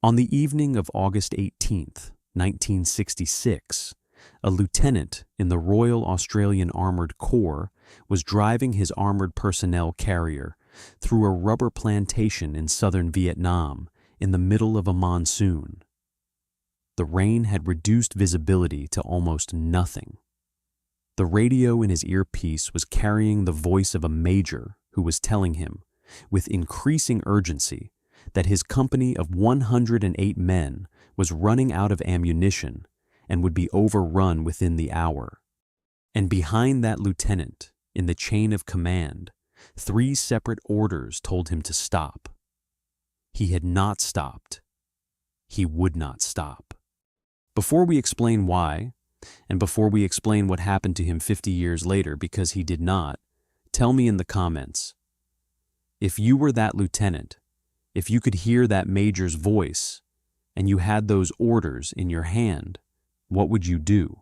On the evening of August 18th, 1966, a lieutenant in the Royal Australian Armoured Corps was driving his armored personnel carrier through a rubber plantation in southern Vietnam in the middle of a monsoon. The rain had reduced visibility to almost nothing. The radio in his earpiece was carrying the voice of a major who was telling him, with increasing urgency, that his company of 108 men was running out of ammunition and would be overrun within the hour. And behind that lieutenant, in the chain of command, 3 separate orders told him to stop. He had not stopped. He would not stop. Before we explain why, and before we explain what happened to him 50 years later because he did not, tell me in the comments, if you were that lieutenant, if you could hear that major's voice, and you had those orders in your hand, what would you do?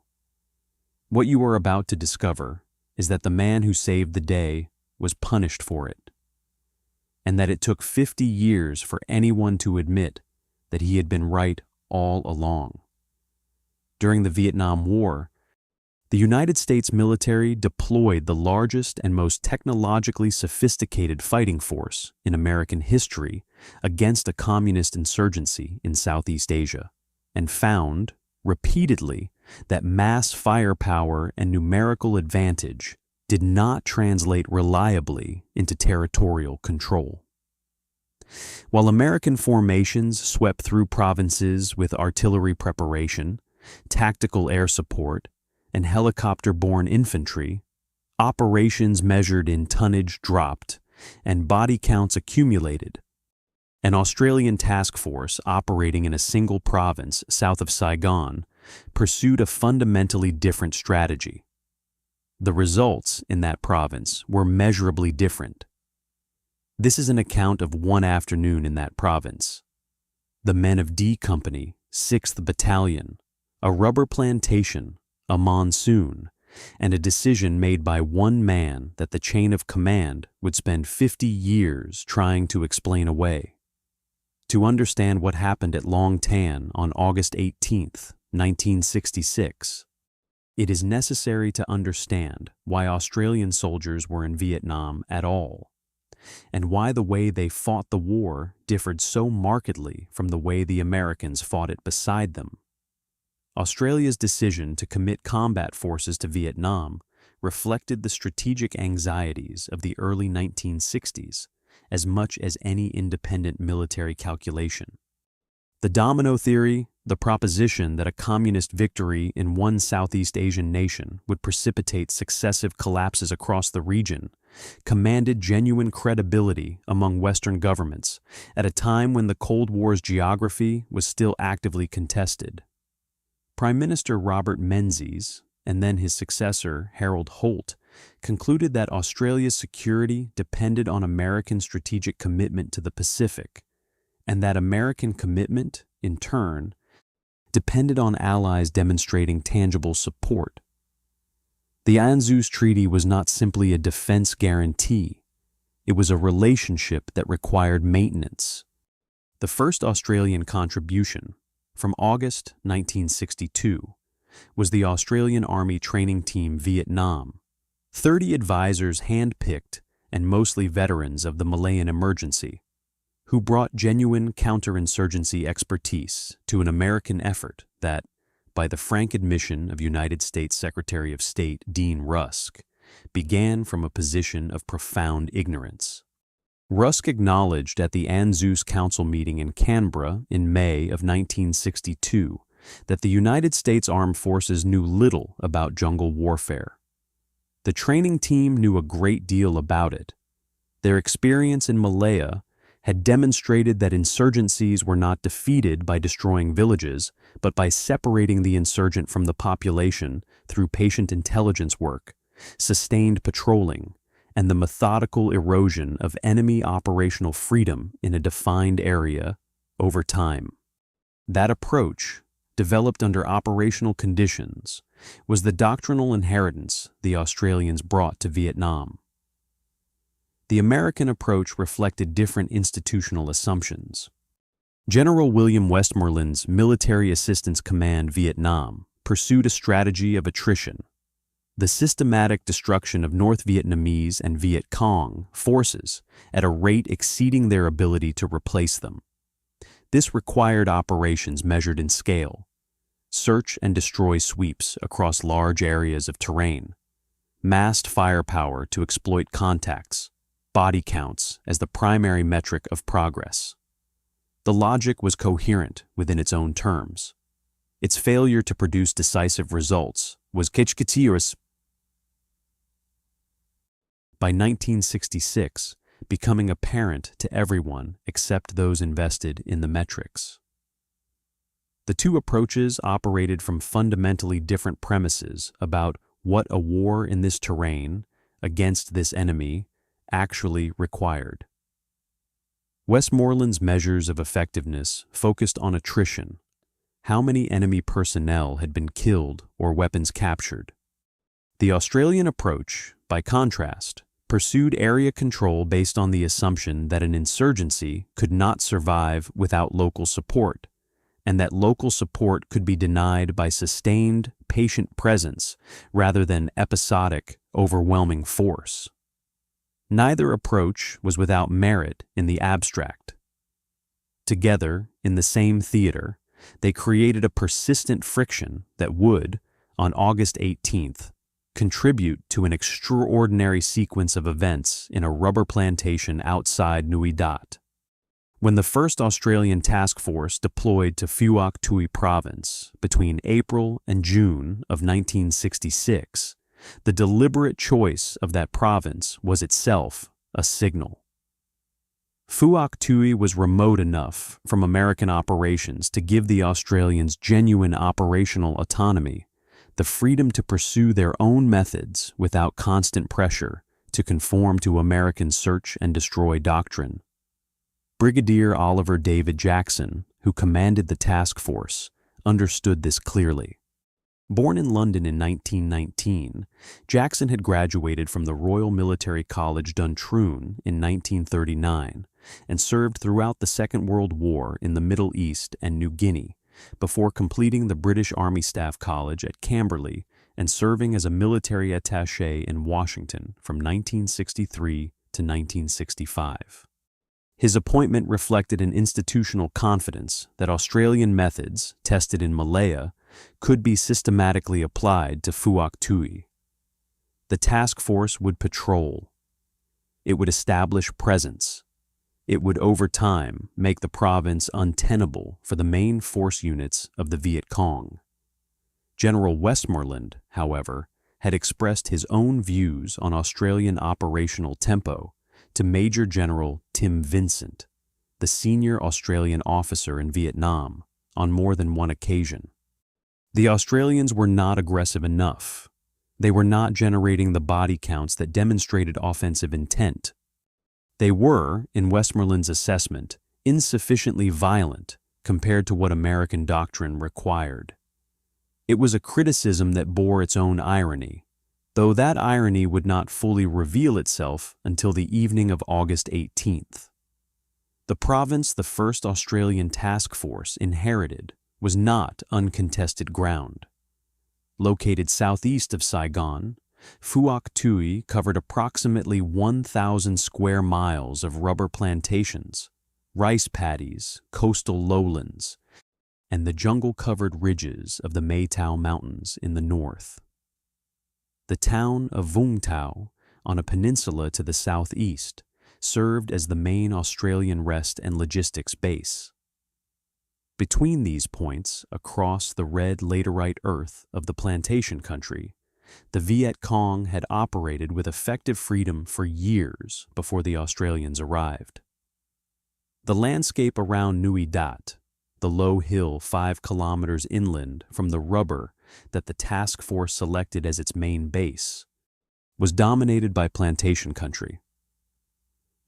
What you are about to discover is that the man who saved the day was punished for it, and that it took 50 years for anyone to admit that he had been right all along. During the Vietnam War, the United States military deployed the largest and most technologically sophisticated fighting force in American history against a communist insurgency in Southeast Asia, and found, repeatedly, that mass firepower and numerical advantage did not translate reliably into territorial control. While American formations swept through provinces with artillery preparation, tactical air support, and helicopter-borne infantry, operations measured in tonnage dropped, and body counts accumulated. An Australian task force operating in a single province south of Saigon pursued a fundamentally different strategy. The results in that province were measurably different. This is an account of one afternoon in that province. The men of D Company, 6th Battalion, a rubber plantation, a monsoon, and a decision made by one man that the chain of command would spend 50 years trying to explain away. To understand what happened at Long Tan on August 18th, 1966, it is necessary to understand why Australian soldiers were in Vietnam at all, and why the way they fought the war differed so markedly from the way the Americans fought it beside them. Australia's decision to commit combat forces to Vietnam reflected the strategic anxieties of the early 1960s as much as any independent military calculation. The domino theory, the proposition that a communist victory in one Southeast Asian nation would precipitate successive collapses across the region, commanded genuine credibility among Western governments at a time when the Cold War's geography was still actively contested. Prime Minister Robert Menzies, and then his successor Harold Holt, concluded that Australia's security depended on American strategic commitment to the Pacific, and that American commitment, in turn, depended on allies demonstrating tangible support. The ANZUS Treaty was not simply a defense guarantee, it was a relationship that required maintenance. The first Australian contribution, from August 1962, was the Australian Army Training Team Vietnam, 30 advisors hand-picked and mostly veterans of the Malayan emergency, who brought genuine counterinsurgency expertise to an American effort that, by the frank admission of United States Secretary of State Dean Rusk, began from a position of profound ignorance. Rusk acknowledged at the ANZUS Council meeting in Canberra in May of 1962 that the United States Armed Forces knew little about jungle warfare. The training team knew a great deal about it. Their experience in Malaya had demonstrated that insurgencies were not defeated by destroying villages, but by separating the insurgent from the population through patient intelligence work, sustained patrolling, and the methodical erosion of enemy operational freedom in a defined area over time. That approach, developed under operational conditions, was the doctrinal inheritance the Australians brought to Vietnam. The American approach reflected different institutional assumptions. General William Westmoreland's Military Assistance Command Vietnam pursued a strategy of attrition. The systematic destruction of North Vietnamese and Viet Cong forces at a rate exceeding their ability to replace them. This required operations measured in scale, search and destroy sweeps across large areas of terrain, massed firepower to exploit contacts, body counts as the primary metric of progress. The logic was coherent within its own terms. Its failure to produce decisive results was kitschkatiris. By 1966, becoming apparent to everyone except those invested in the metrics. The two approaches operated from fundamentally different premises about what a war in this terrain, against this enemy, actually required. Westmoreland's measures of effectiveness focused on attrition, how many enemy personnel had been killed or weapons captured. The Australian approach, by contrast, pursued area control based on the assumption that an insurgency could not survive without local support, and that local support could be denied by sustained, patient presence rather than episodic, overwhelming force. Neither approach was without merit in the abstract. Together, in the same theater, they created a persistent friction that would, on August 18th, contribute to an extraordinary sequence of events in a rubber plantation outside Nui Dat. When the first Australian task force deployed to Phuoc Tuy province between April and June of 1966, the deliberate choice of that province was itself a signal. Phuoc Tuy was remote enough from American operations to give the Australians genuine operational autonomy, the freedom to pursue their own methods without constant pressure to conform to American search and destroy doctrine. Brigadier Oliver David Jackson, who commanded the task force, understood this clearly. Born in London in 1919, Jackson had graduated from the Royal Military College Doctrines in 1939 and served throughout the Second World War in the Middle East and New Guinea, before completing the British Army Staff College at Camberley and serving as a military attaché in Washington from 1963 to 1965. His appointment reflected an institutional confidence that Australian methods, tested in Malaya, could be systematically applied to Phuoc Tuy. The task force would patrol. It would establish presence. It would over time make the province untenable for the main force units of the Viet Cong. General Westmoreland, however, had expressed his own views on Australian operational tempo to Major General Tim Vincent, the senior Australian officer in Vietnam, on more than one occasion. The Australians were not aggressive enough. They were not generating the body counts that demonstrated offensive intent. They were, in Westmoreland's assessment, insufficiently violent compared to what American doctrine required. It was a criticism that bore its own irony, though that irony would not fully reveal itself until the evening of August 18th. The province the first Australian task force inherited was not uncontested ground. Located southeast of Saigon, Phuoc Tuy covered approximately 1,000 square miles of rubber plantations, rice paddies, coastal lowlands, and the jungle-covered ridges of the Mae Tao Mountains in the north. The town of Vung Tau, on a peninsula to the southeast, served as the main Australian rest and logistics base. Between these points, across the red laterite earth of the plantation country, the Viet Cong had operated with effective freedom for years before the Australians arrived. The landscape around Nui Dat, the low hill 5 kilometers inland from the rubber that the task force selected as its main base, was dominated by plantation country.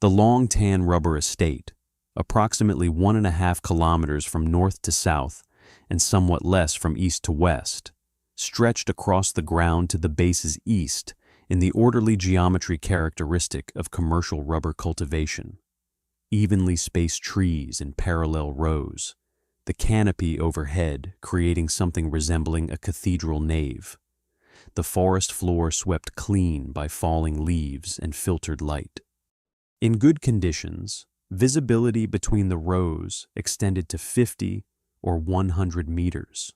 The Long Tan rubber estate, approximately 1.5 kilometers from north to south and somewhat less from east to west, stretched across the ground to the base's east in the orderly geometry characteristic of commercial rubber cultivation. evenly spaced trees in parallel rows, the canopy overhead creating something resembling a cathedral nave. The forest floor swept clean by falling leaves and filtered light. In good conditions, visibility between the rows extended to 50 or 100 meters.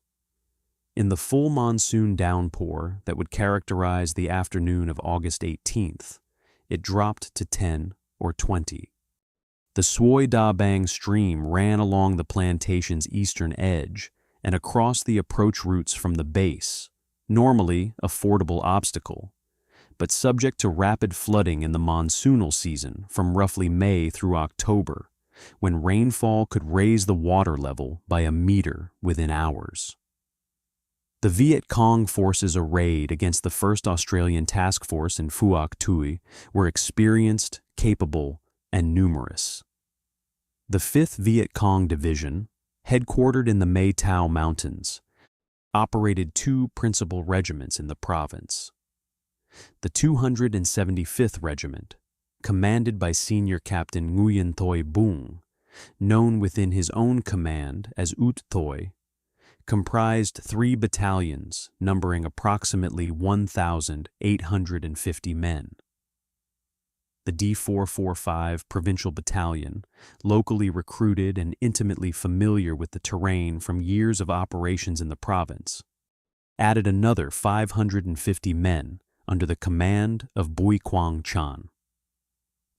In the full monsoon downpour that would characterize the afternoon of August 18th, it dropped to 10 or 20. The Suoi Da Bang stream ran along the plantation's eastern edge and across the approach routes from the base, normally a fordable obstacle, but subject to rapid flooding in the monsoonal season from roughly May through October, when rainfall could raise the water level by a meter within hours. The Viet Cong forces arrayed against the 1st Australian Task Force in Phuoc Tuy were experienced, capable, and numerous. The 5th Viet Cong Division, headquartered in the Mae Tao Mountains, operated 2 principal regiments in the province. The 275th Regiment, commanded by Senior Captain Nguyen Thoi Bung, known within his own command as Ut Thoi, comprised 3 battalions numbering approximately 1,850 men. The D445 Provincial Battalion, locally recruited and intimately familiar with the terrain from years of operations in the province, added another 550 men under the command of Bui Quang Chan.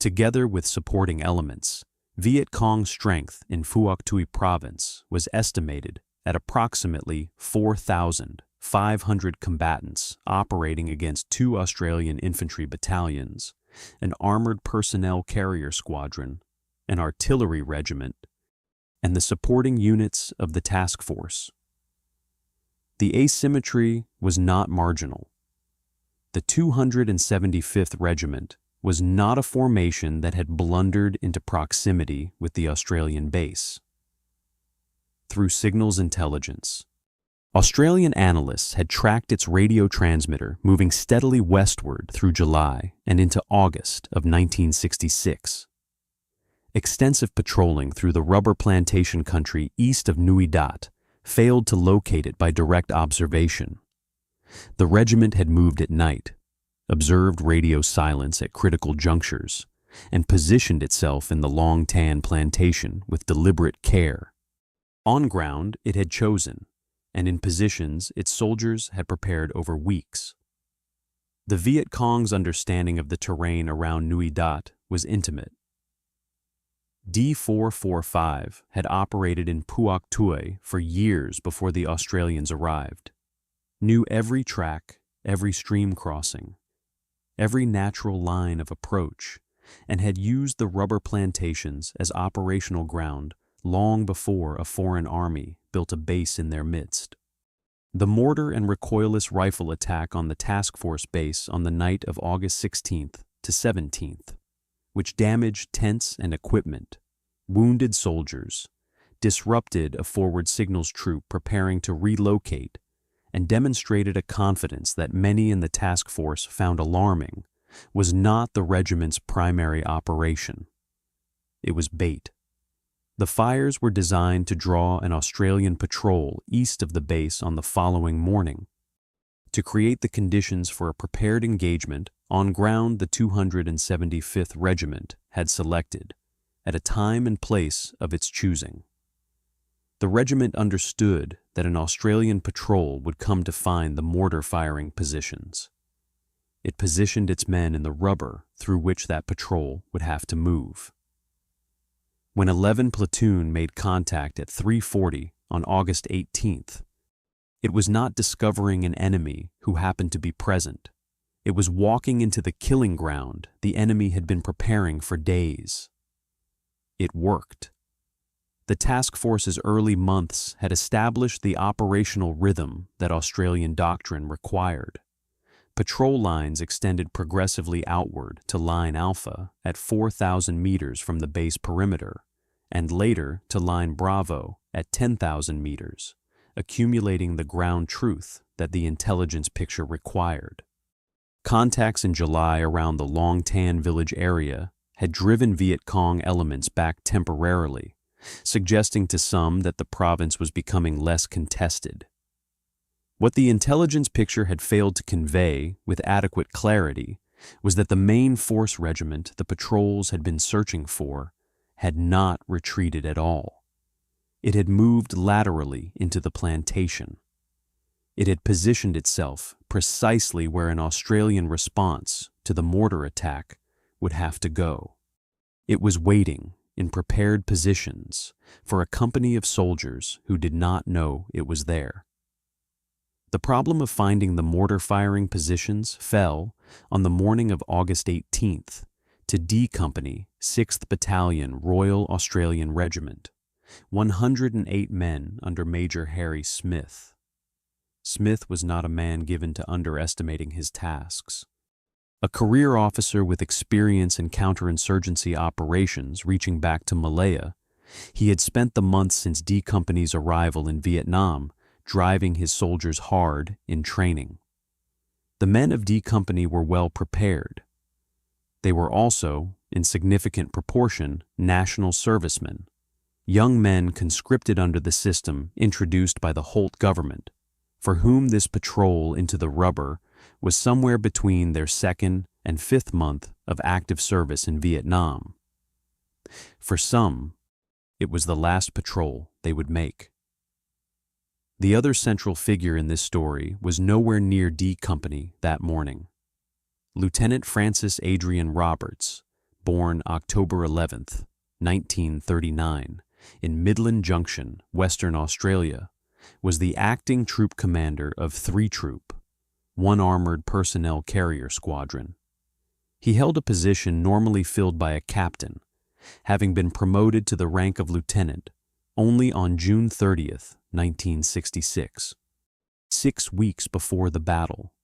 Together with supporting elements, Viet Cong strength in Phuoc Tuy province was estimated at approximately 4,500 combatants operating against 2 Australian infantry battalions, an armoured personnel carrier squadron, an artillery regiment, and the supporting units of the task force. The asymmetry was not marginal. The 275th Regiment was not a formation that had blundered into proximity with the Australian base. Through signals intelligence, Australian analysts had tracked its radio transmitter moving steadily westward through July and into August of 1966. Extensive patrolling through the rubber plantation country east of Nui Dat failed to locate it by direct observation. The regiment had moved at night, observed radio silence at critical junctures, and positioned itself in the Long Tan plantation with deliberate care. On ground it had chosen, and in positions its soldiers had prepared over weeks. The Viet Cong's understanding of the terrain around Nui Dat was intimate. D445 had operated in Phuoc Tuy for years before the Australians arrived, knew every track, every stream crossing, every natural line of approach, and had used the rubber plantations as operational ground long before a foreign army built a base in their midst. The mortar and recoilless rifle attack on the task force base on the night of August 16th to 17th, which damaged tents and equipment, wounded soldiers, disrupted a forward signals troop preparing to relocate, and demonstrated a confidence that many in the task force found alarming, was not the regiment's primary operation. It was bait. The fires were designed to draw an Australian patrol east of the base on the following morning. To create the conditions for a prepared engagement on ground the 275th Regiment had selected, at a time and place of its choosing. The regiment understood that an Australian patrol would come to find the mortar-firing positions. It positioned its men in the rubber through which that patrol would have to move. When 11 Platoon made contact at 3:40 on August 18th, it was not discovering an enemy who happened to be present. It was walking into the killing ground the enemy had been preparing for days. It worked. The task force's early months had established the operational rhythm that Australian doctrine required. Patrol lines extended progressively outward to Line Alpha at 4,000 meters from the base perimeter, and later to Line Bravo at 10,000 meters, accumulating the ground truth that the intelligence picture required. Contacts in July around the Long Tan village area had driven Viet Cong elements back temporarily, suggesting to some that the province was becoming less contested. What the intelligence picture had failed to convey with adequate clarity was that the main force regiment the patrols had been searching for had not retreated at all. It had moved laterally into the plantation. It had positioned itself precisely where an Australian response to the mortar attack would have to go. It was waiting in prepared positions for a company of soldiers who did not know it was there. The problem of finding the mortar-firing positions fell, on the morning of August 18th, to D Company, 6th Battalion Royal Australian Regiment, 108 men under Major Harry Smith. Smith was not a man given to underestimating his tasks. A career officer with experience in counterinsurgency operations reaching back to Malaya, he had spent the months since D Company's arrival in Vietnam driving his soldiers hard in training. The men of D Company were well prepared. They were also, in significant proportion, national servicemen, young men conscripted under the system introduced by the Holt government, for whom this patrol into the rubber was somewhere between their 2nd and 5th month of active service in Vietnam. For some, it was the last patrol they would make. The other central figure in this story was nowhere near D Company that morning. Lieutenant Francis Adrian Roberts, born October 11th, 1939, in Midland Junction, Western Australia, was the acting troop commander of 3 Troop, 1 armoured personnel carrier squadron. He held a position normally filled by a captain, having been promoted to the rank of lieutenant only on June 30th, 1966, 6 weeks before the battle.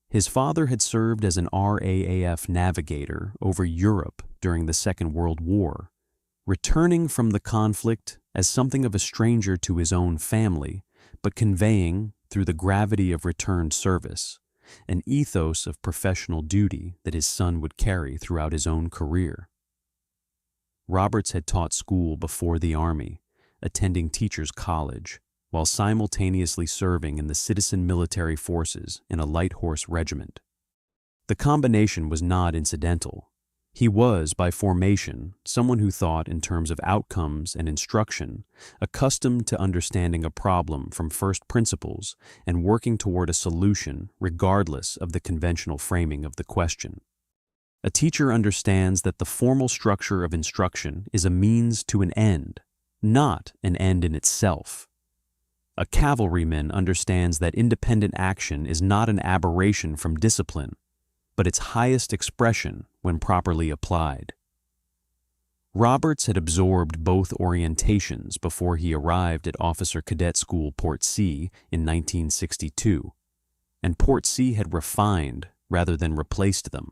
His father had served as an RAAF navigator over Europe during the Second World War, returning from the conflict as something of a stranger to his own family, but conveying, through the gravity of returned service, an ethos of professional duty that his son would carry throughout his own career. Roberts had taught school before the Army, attending teachers' college, while simultaneously serving in the citizen military forces in a light horse regiment. The combination was not incidental. He was, by formation, someone who thought in terms of outcomes and instruction, accustomed to understanding a problem from first principles and working toward a solution regardless of the conventional framing of the question. A teacher understands that the formal structure of instruction is a means to an end, not an end in itself. A cavalryman understands that independent action is not an aberration from discipline, but its highest expression when properly applied. Roberts had absorbed both orientations before he arrived at Officer Cadet School Port C in 1962, and Port C had refined rather than replaced them.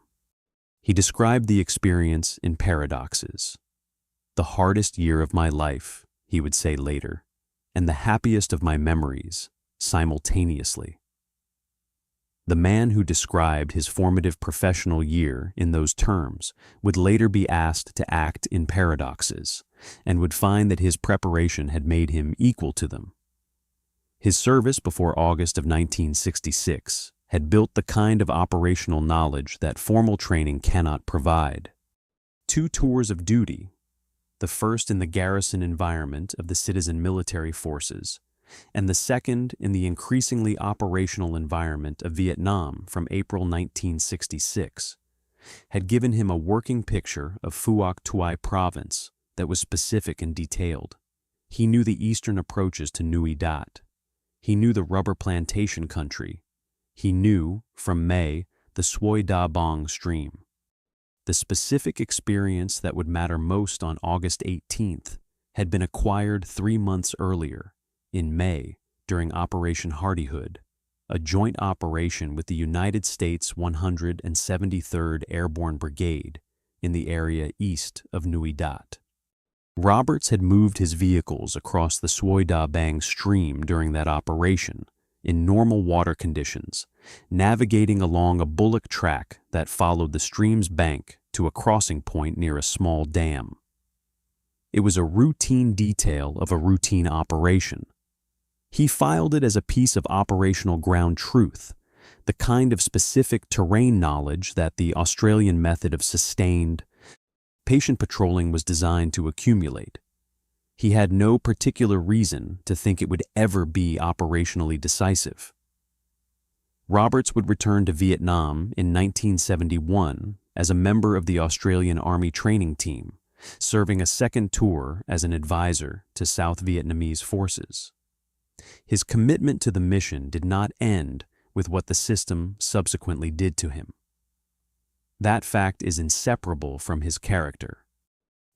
He described the experience in paradoxes. "The hardest year of my life," he would say later, "and the happiest of my memories, simultaneously." The man who described his formative professional year in those terms would later be asked to act in paradoxes, and would find that his preparation had made him equal to them. His service before August of 1966 had built the kind of operational knowledge that formal training cannot provide. 2 tours of duty, the first in the garrison environment of the citizen military forces, and the second in the increasingly operational environment of Vietnam from April 1966, had given him a working picture of Phuoc Tuy province that was specific and detailed. He knew the eastern approaches to Nui Dat. He knew the rubber plantation country. He knew, from May, the Suoi Da Bong stream. The specific experience that would matter most on August 18th had been acquired 3 months earlier, in May, during Operation Hardihood, a joint operation with the United States 173rd Airborne Brigade in the area east of Nui Dat. Roberts had moved his vehicles across the Suoi Da Bang stream during that operation, in normal water conditions, navigating along a bullock track that followed the stream's bank to a crossing point near a small dam. It was a routine detail of a routine operation. He filed it as a piece of operational ground truth, the kind of specific terrain knowledge that the Australian method of sustained, patient patrolling was designed to accumulate. He had no particular reason to think it would ever be operationally decisive. Roberts would return to Vietnam in 1971 as a member of the Australian Army training team, serving a second tour as an advisor to South Vietnamese forces. His commitment to the mission did not end with what the system subsequently did to him. That fact is inseparable from his character,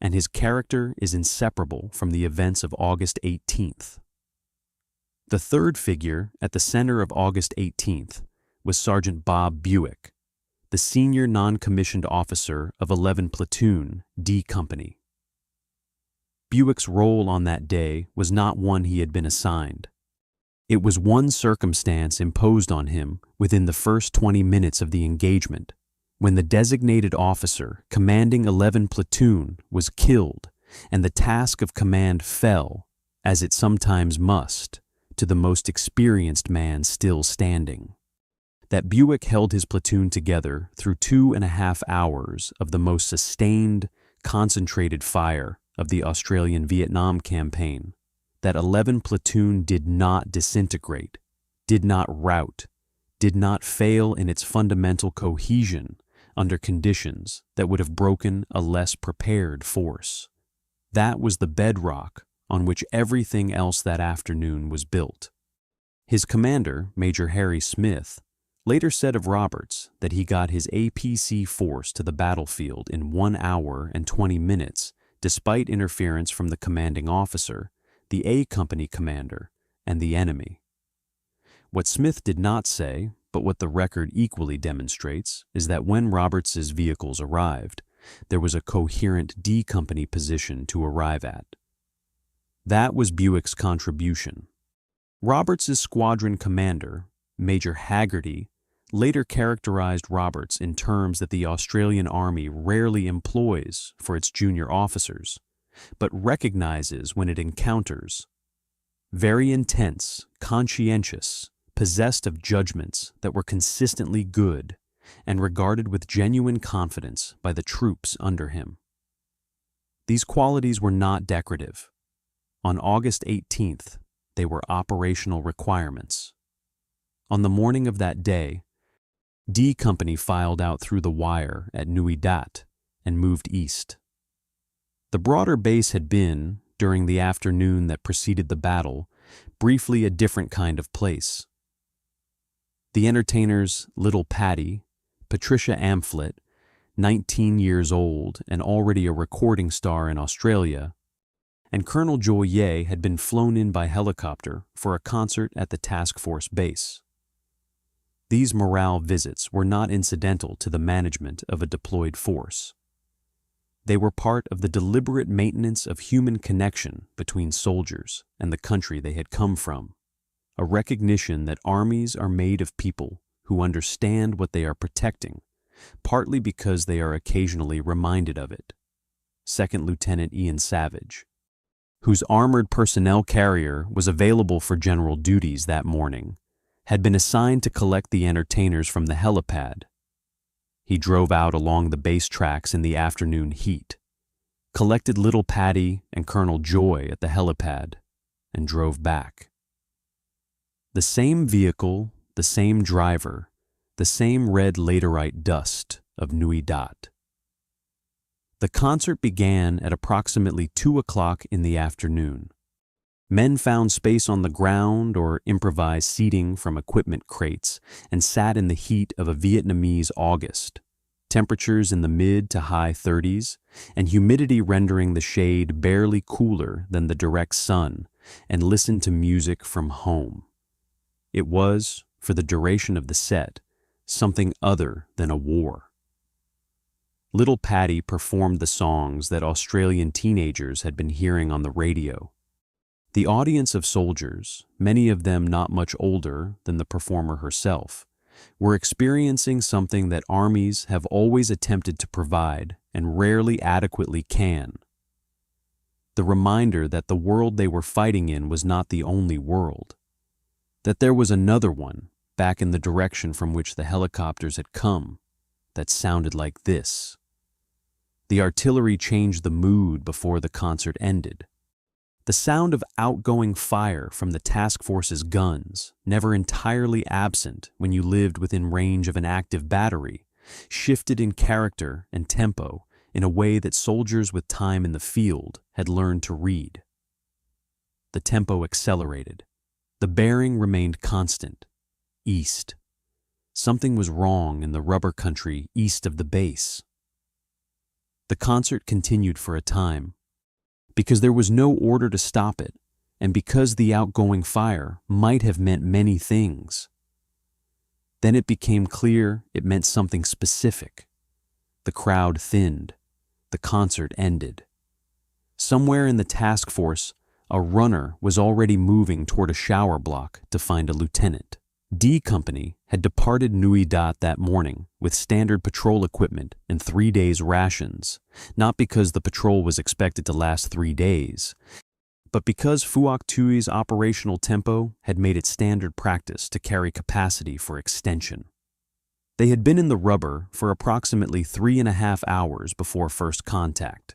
and his character is inseparable from the events of August 18th. The third figure at the center of August 18th was Sergeant Bob Buick, the senior non-commissioned officer of 11 Platoon, D Company. Buick's role on that day was not one he had been assigned. It was one circumstance imposed on him within the first 20 minutes of the engagement, when the designated officer commanding 11 Platoon was killed and the task of command fell, as it sometimes must, to the most experienced man still standing. That Buick held his platoon together through 2.5 hours of the most sustained, concentrated fire of the Australian Vietnam campaign. That 11 Platoon did not disintegrate, did not rout, did not fail in its fundamental cohesion under conditions that would have broken a less prepared force. That was the bedrock on which everything else that afternoon was built. His commander, Major Harry Smith, later said of Roberts that he got his APC force to the battlefield in 1 hour and 20 minutes, despite interference from the commanding officer, the A Company commander, and the enemy. What Smith did not say, but what the record equally demonstrates, is that when Roberts's vehicles arrived, there was a coherent D Company position to arrive at. That was Buick's contribution. Roberts's squadron commander, Major Haggerty, later characterized Roberts in terms that the Australian Army rarely employs for its junior officers, but recognizes when it encounters: very intense, conscientious, possessed of judgments that were consistently good, and regarded with genuine confidence by the troops under him. These qualities were not decorative. On August 18th, they were operational requirements. On the morning of that day, D Company filed out through the wire at Nui Dat and moved east. The broader base had been, during the afternoon that preceded the battle, briefly a different kind of place. The entertainers Little Patty, Patricia Amphlett, 19 years old and already a recording star in Australia, and Colonel Joye had been flown in by helicopter for a concert at the task force base. These morale visits were not incidental to the management of a deployed force. They were part of the deliberate maintenance of human connection between soldiers and the country they had come from, a recognition that armies are made of people who understand what they are protecting, partly because they are occasionally reminded of it. Second Lieutenant Ian Savage, whose armored personnel carrier was available for general duties that morning, had been assigned to collect the entertainers from the helipad. He drove out along the base tracks in the afternoon heat, collected Little Patty and Colonel Joy at the helipad, and drove back. The same vehicle, the same driver, the same red laterite dust of Nui Dat. The concert began at approximately 2 o'clock in the afternoon. Men found space on the ground or improvised seating from equipment crates and sat in the heat of a Vietnamese August, temperatures in the mid to high 30s and humidity rendering the shade barely cooler than the direct sun, and listened to music from home. It was, for the duration of the set, something other than a war. Little Patty performed the songs that Australian teenagers had been hearing on the radio. The audience of soldiers, many of them not much older than the performer herself, We're experiencing something that armies have always attempted to provide and rarely adequately can. The reminder that the world they were fighting in was not the only world, that there was another one back in the direction from which the helicopters had come that sounded like this. The artillery changed the mood before the concert ended. The sound of outgoing fire from the task force's guns, never entirely absent when you lived within range of an active battery, shifted in character and tempo in a way that soldiers with time in the field had learned to read. The tempo accelerated. The bearing remained constant. East. Something was wrong in the rubber country east of the base. The concert continued for a time, because there was no order to stop it, and because the outgoing fire might have meant many things. Then it became clear it meant something specific. The crowd thinned. The concert ended. Somewhere in the task force, a runner was already moving toward a shower block to find a lieutenant. D Company had departed Nui Dat that morning with standard patrol equipment and 3 days' rations, not because the patrol was expected to last 3 days, but because Phuoc Thui's operational tempo had made it standard practice to carry capacity for extension. They had been in the rubber for approximately 3.5 hours before first contact.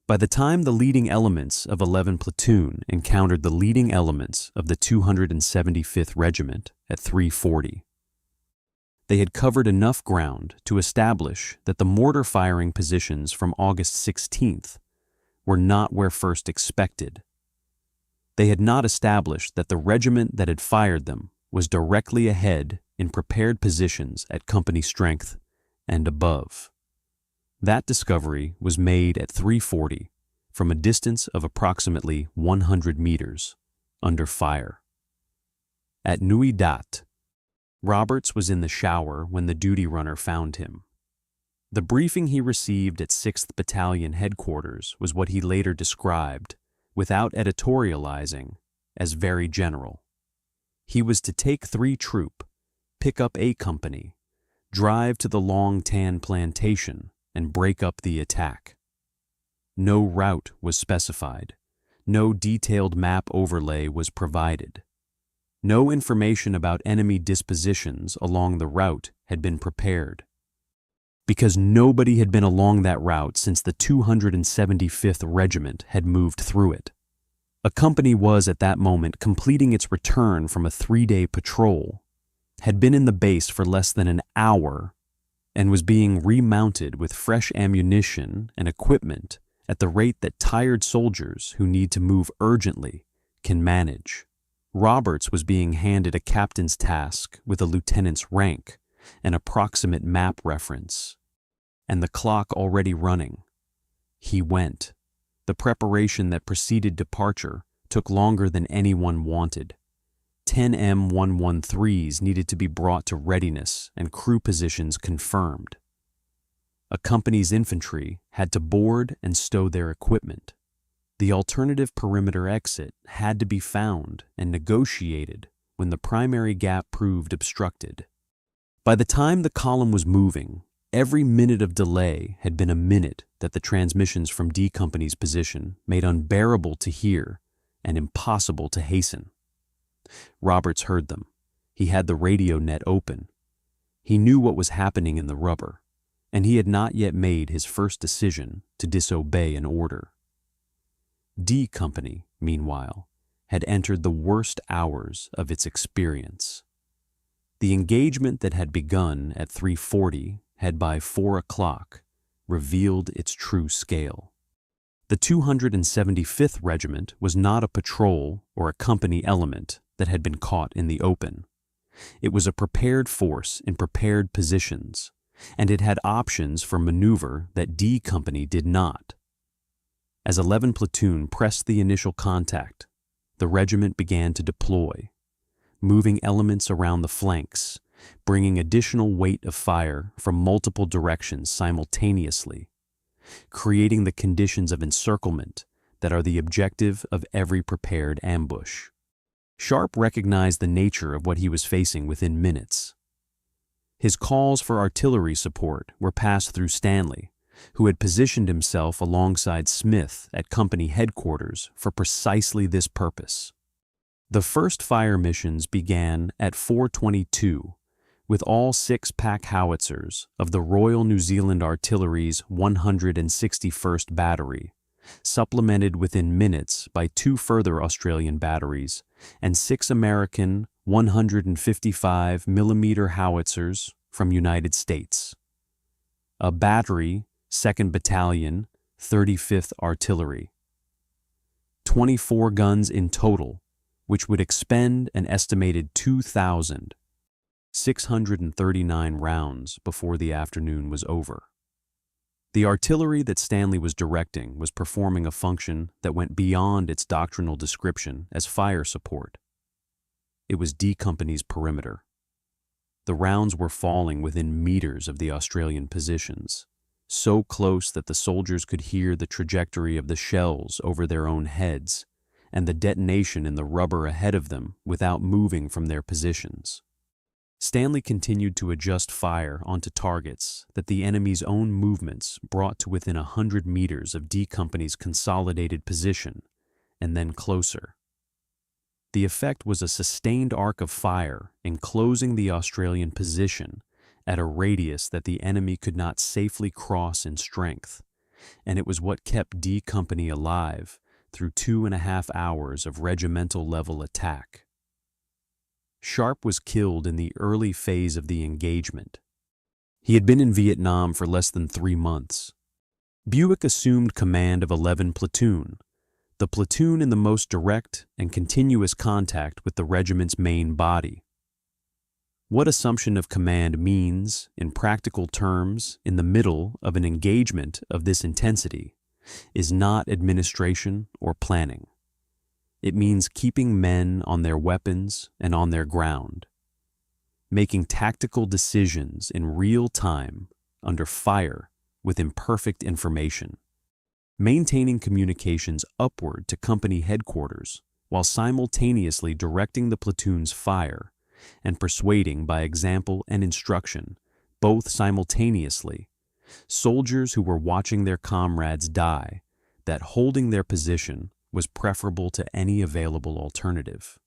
By the time the leading elements of 11 Platoon encountered the leading elements of the 275th Regiment at 3:40, they had covered enough ground to establish that the mortar firing positions from August 16th were not where first expected. They had not established that the regiment that had fired them was directly ahead in prepared positions at company strength and above. That discovery was made at 3:40 from a distance of approximately 100 meters under fire. At Nui Dat, Roberts was in the shower when the duty runner found him. The briefing he received at 6th Battalion headquarters was what he later described, without editorializing, as very general. He was to take 3 troop, pick up A Company, drive to the Long Tan plantation, and break up the attack. No route was specified. No detailed map overlay was provided. No information about enemy dispositions along the route had been prepared, because nobody had been along that route since the 275th Regiment had moved through it. A company was at that moment completing its return from a 3-day patrol, had been in the base for less than an hour, and was being remounted with fresh ammunition and equipment at the rate that tired soldiers who need to move urgently can manage. Roberts was being handed a captain's task with a lieutenant's rank, an approximate map reference, and the clock already running. He went. The preparation that preceded departure took longer than anyone wanted. 10 M113s needed to be brought to readiness and crew positions confirmed. A company's infantry had to board and stow their equipment. The alternative perimeter exit had to be found and negotiated when the primary gap proved obstructed. By the time the column was moving, every minute of delay had been a minute that the transmissions from D Company's position made unbearable to hear and impossible to hasten. Roberts heard them. He had the radio net open. He knew what was happening in the rubber, and he had not yet made his first decision to disobey an order. D Company, meanwhile, had entered the worst hours of its experience. The engagement that had begun at 3:40 had by 4 o'clock revealed its true scale. The 275th Regiment was not a patrol or a company element that had been caught in the open. It was a prepared force in prepared positions, and it had options for maneuver that D Company did not. As 11 Platoon pressed the initial contact, the regiment began to deploy, moving elements around the flanks, bringing additional weight of fire from multiple directions simultaneously, creating the conditions of encirclement that are the objective of every prepared ambush. Sharp recognized the nature of what he was facing within minutes. His calls for artillery support were passed through Stanley, who had positioned himself alongside Smith at company headquarters for precisely this purpose. The first fire missions began at 4:22, with all 6 pack howitzers of the Royal New Zealand Artillery's 161st Battery, supplemented within minutes by 2 further Australian batteries and 6 American 155mm howitzers from United States. A battery, 2nd Battalion, 35th Artillery. 24 guns in total, which would expend an estimated 2,639 rounds before the afternoon was over. The artillery that Stanley was directing was performing a function that went beyond its doctrinal description as fire support. It was D Company's perimeter. The rounds were falling within meters of the Australian positions, so close that the soldiers could hear the trajectory of the shells over their own heads and the detonation in the rubber ahead of them without moving from their positions. Stanley continued to adjust fire onto targets that the enemy's own movements brought to within 100 meters of D Company's consolidated position, and then closer. The effect was a sustained arc of fire enclosing the Australian position at a radius that the enemy could not safely cross in strength, and it was what kept D Company alive through 2.5 hours of regimental-level attack. Sharp was killed in the early phase of the engagement. He had been in Vietnam for less than 3 months. Buick assumed command of 11 Platoon, the platoon in the most direct and continuous contact with the regiment's main body. What assumption of command means, in practical terms, in the middle of an engagement of this intensity, is not administration or planning. It means keeping men on their weapons and on their ground, making tactical decisions in real time under fire with imperfect information, maintaining communications upward to company headquarters while simultaneously directing the platoon's fire and persuading by example and instruction, both simultaneously, soldiers who were watching their comrades die, that holding their position was preferable to any available alternative.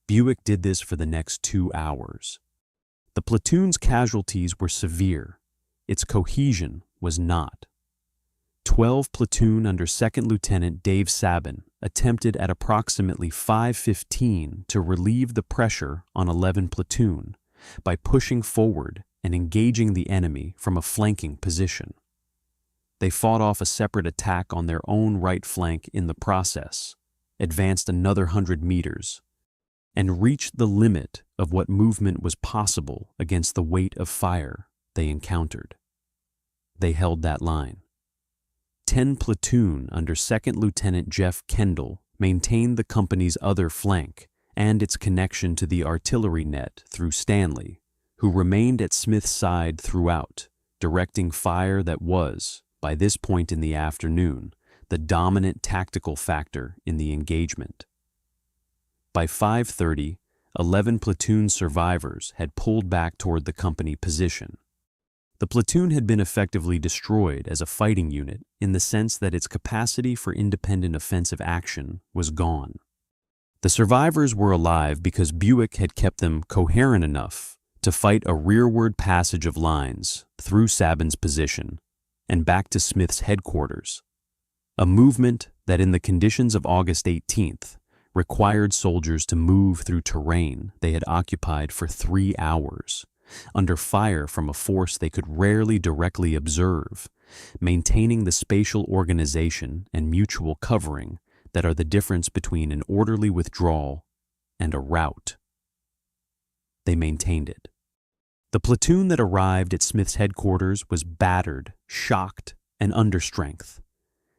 Buick did this for the next 2 hours. The platoon's casualties were severe. Its cohesion was not. 12 Platoon under 2nd Lieutenant Dave Sabin attempted at approximately 5:15 to relieve the pressure on 11 Platoon by pushing forward and engaging the enemy from a flanking position. They fought off a separate attack on their own right flank in the process, advanced another 100 meters, and reached the limit of what movement was possible against the weight of fire they encountered. They held that line. 10 Platoon under 2nd Lieutenant Jeff Kendall maintained the company's other flank and its connection to the artillery net through Stanley, who remained at Smith's side throughout, directing fire that was, by this point in the afternoon, the dominant tactical factor in the engagement. By 5:30, 11 platoon survivors had pulled back toward the company position. The platoon had been effectively destroyed as a fighting unit in the sense that its capacity for independent offensive action was gone. The survivors were alive because Buick had kept them coherent enough to fight a rearward passage of lines through Sabin's position and back to Smith's headquarters, a movement that in the conditions of August 18th required soldiers to move through terrain they had occupied for 3 hours, under fire from a force they could rarely directly observe, maintaining the spatial organization and mutual covering that are the difference between an orderly withdrawal and a rout. They maintained it. The platoon that arrived at Smith's headquarters was battered, shocked, and under strength.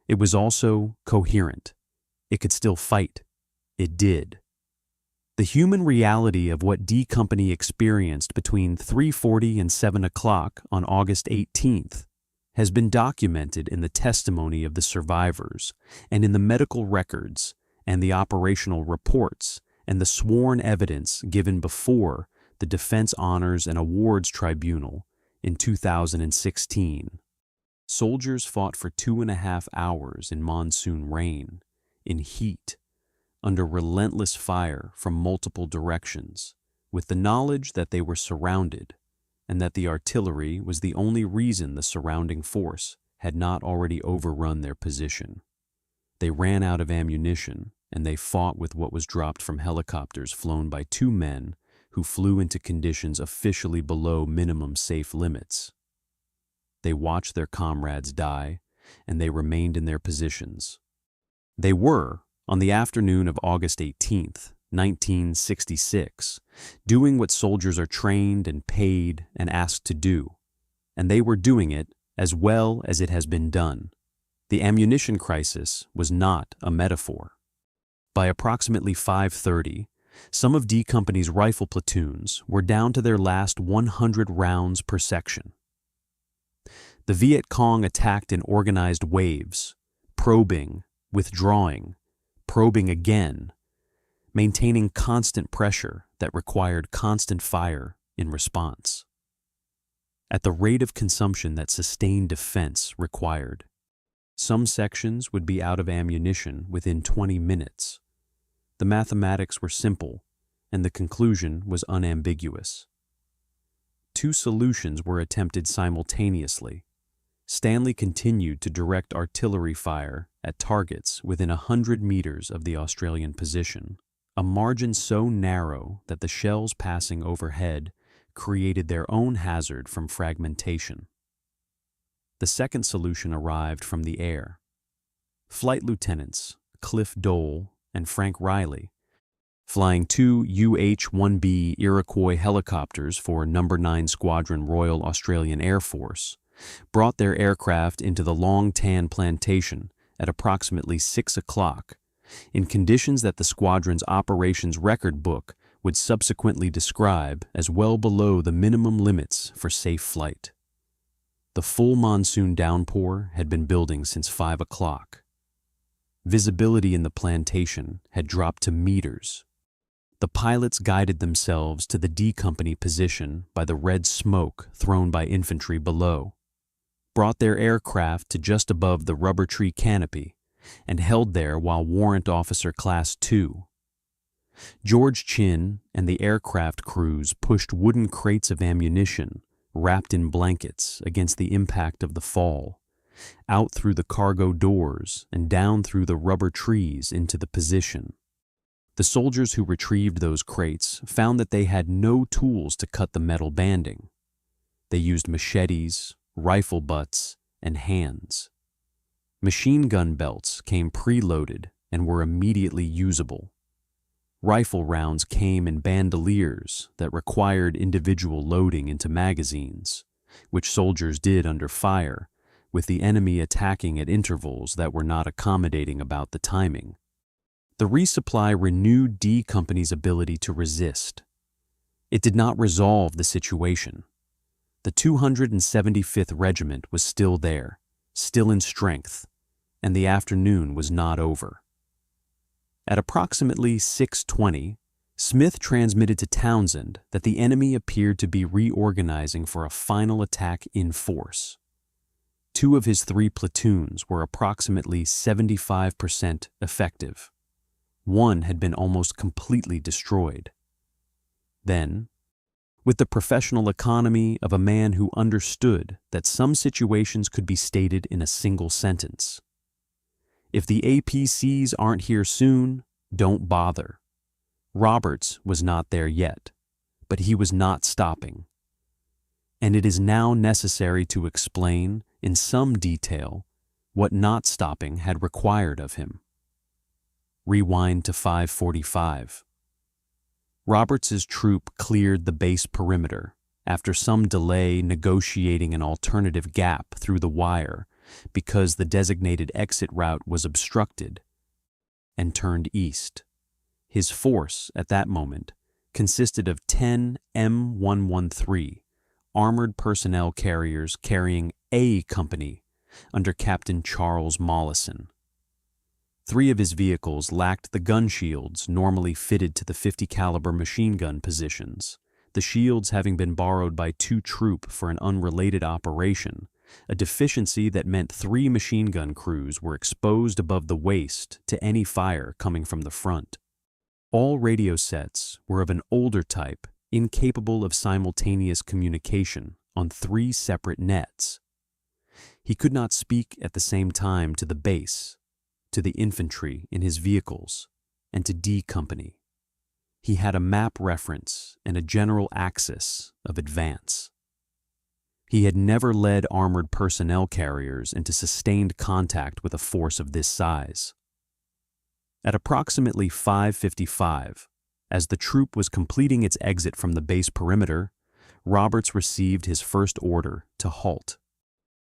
It was also coherent. It could still fight. It did. The human reality of what D Company experienced between 3:40 and 7 o'clock on August 18th has been documented in the testimony of the survivors and in the medical records and the operational reports and the sworn evidence given before the Defense Honors and Awards Tribunal, in 2016. Soldiers fought for 2.5 hours in monsoon rain, in heat, under relentless fire from multiple directions, with the knowledge that they were surrounded and that the artillery was the only reason the surrounding force had not already overrun their position. They ran out of ammunition, and they fought with what was dropped from helicopters flown by 2 men who flew into conditions officially below minimum safe limits. They watched their comrades die, and they remained in their positions. They were, on the afternoon of August 18th, 1966, doing what soldiers are trained and paid and asked to do, and they were doing it as well as it has been done. The ammunition crisis was not a metaphor. By approximately 5:30, some of D Company's rifle platoons were down to their last 100 rounds per section. The Viet Cong attacked in organized waves, probing, withdrawing, probing again, maintaining constant pressure that required constant fire in response. At the rate of consumption that sustained defense required, some sections would be out of ammunition within 20 minutes. The mathematics were simple, and the conclusion was unambiguous. 2 solutions were attempted simultaneously. Stanley continued to direct artillery fire at targets within 100 meters of the Australian position, a margin so narrow that the shells passing overhead created their own hazard from fragmentation. The second solution arrived from the air. Flight Lieutenants Cliff Dole and Frank Riley, flying 2 UH-1B Iroquois helicopters for No. 9 Squadron Royal Australian Air Force, brought their aircraft into the Long Tan Plantation at approximately 6 o'clock, in conditions that the squadron's operations record book would subsequently describe as well below the minimum limits for safe flight. The full monsoon downpour had been building since 5 o'clock. Visibility in the plantation had dropped to meters. The pilots guided themselves to the D Company position by the red smoke thrown by infantry below, brought their aircraft to just above the rubber tree canopy, and held there while Warrant Officer Class 2. George Chin and the aircraft crews pushed wooden crates of ammunition wrapped in blankets against the impact of the fall, out through the cargo doors and down through the rubber trees into the position. The soldiers who retrieved those crates found that they had no tools to cut the metal banding. They used machetes, rifle butts, and hands. Machine gun belts came preloaded and were immediately usable. Rifle rounds came in bandoliers that required individual loading into magazines, which soldiers did under fire, with the enemy attacking at intervals that were not accommodating about the timing. The resupply renewed D Company's ability to resist. It did not resolve the situation. The 275th Regiment was still there, still in strength, and the afternoon was not over. At approximately 6:20, Smith transmitted to Townsend that the enemy appeared to be reorganizing for a final attack in force. 2 of his 3 platoons were approximately 75% effective. 1 had been almost completely destroyed. Then, with the professional economy of a man who understood that some situations could be stated in a single sentence, if the APCs aren't here soon, don't bother. Roberts was not there yet, but he was not stopping. And it is now necessary to explain, in some detail, what not stopping had required of him. Rewind to 5:45. Roberts's troop cleared the base perimeter after some delay negotiating an alternative gap through the wire because the designated exit route was obstructed, and turned east. His force, at that moment, consisted of 10 M113 armored personnel carriers carrying A Company under Captain Charles Mollison. 3 of his vehicles lacked the gun shields normally fitted to the .50 caliber machine gun positions the shields having been borrowed by 2 troop for an unrelated operation, a deficiency that meant 3 machine gun crews were exposed above the waist to any fire coming from the front. All radio sets were of an older type, incapable of simultaneous communication on 3 separate nets. He could not speak at the same time to the base, to the infantry in his vehicles, and to D Company. He had a map reference and a general axis of advance. He had never led armored personnel carriers into sustained contact with a force of this size. At approximately 5:55, as the troop was completing its exit from the base perimeter, Roberts received his first order to halt.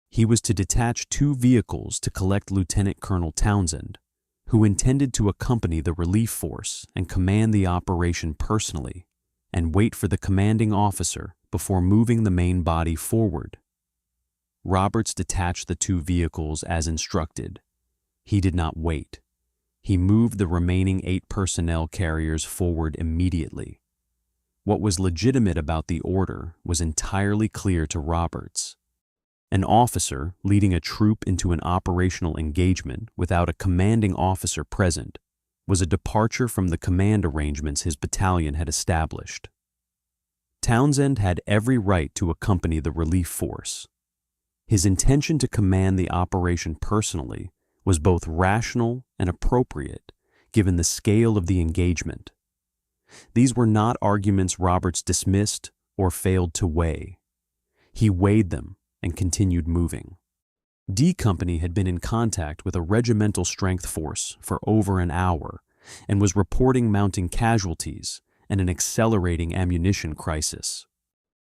He was to detach 2 vehicles to collect Lieutenant Colonel Townsend, who intended to accompany the relief force and command the operation personally, and wait for the commanding officer before moving the main body forward. Roberts detached the 2 vehicles as instructed. He did not wait. He moved the remaining 8 personnel carriers forward immediately. What was legitimate about the order was entirely clear to Roberts. An officer leading a troop into an operational engagement without a commanding officer present was a departure from the command arrangements his battalion had established. Townsend had every right to accompany the relief force. His intention to command the operation personally was both rational and appropriate, given the scale of the engagement. These were not arguments Roberts dismissed or failed to weigh. He weighed them and continued moving. D Company had been in contact with a regimental strength force for over an hour and was reporting mounting casualties and an accelerating ammunition crisis.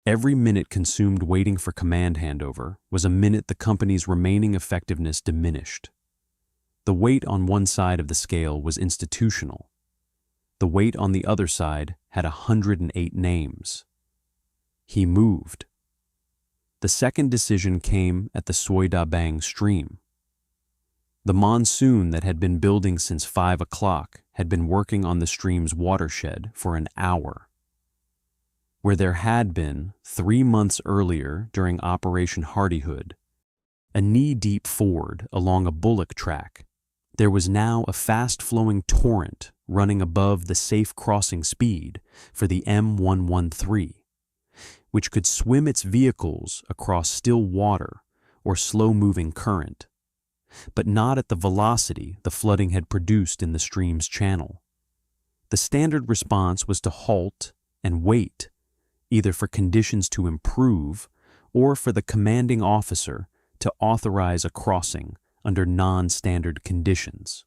Every minute consumed waiting for command handover was a minute the company's remaining effectiveness diminished. The weight on one side of the scale was institutional. The weight on the other side had 108 names. He moved. The second decision came at the Soi Da Bang stream. The monsoon that had been building since 5 o'clock had been working on the stream's watershed for an hour. Where there had been, 3 months earlier during Operation Hardihood, a knee-deep ford along a bullock track, there was now a fast-flowing torrent running above the safe crossing speed for the M113. Which could swim its vehicles across still water or slow-moving current, but not at the velocity the flooding had produced in the stream's channel. The standard response was to halt and wait, either for conditions to improve or for the commanding officer to authorize a crossing under non-standard conditions.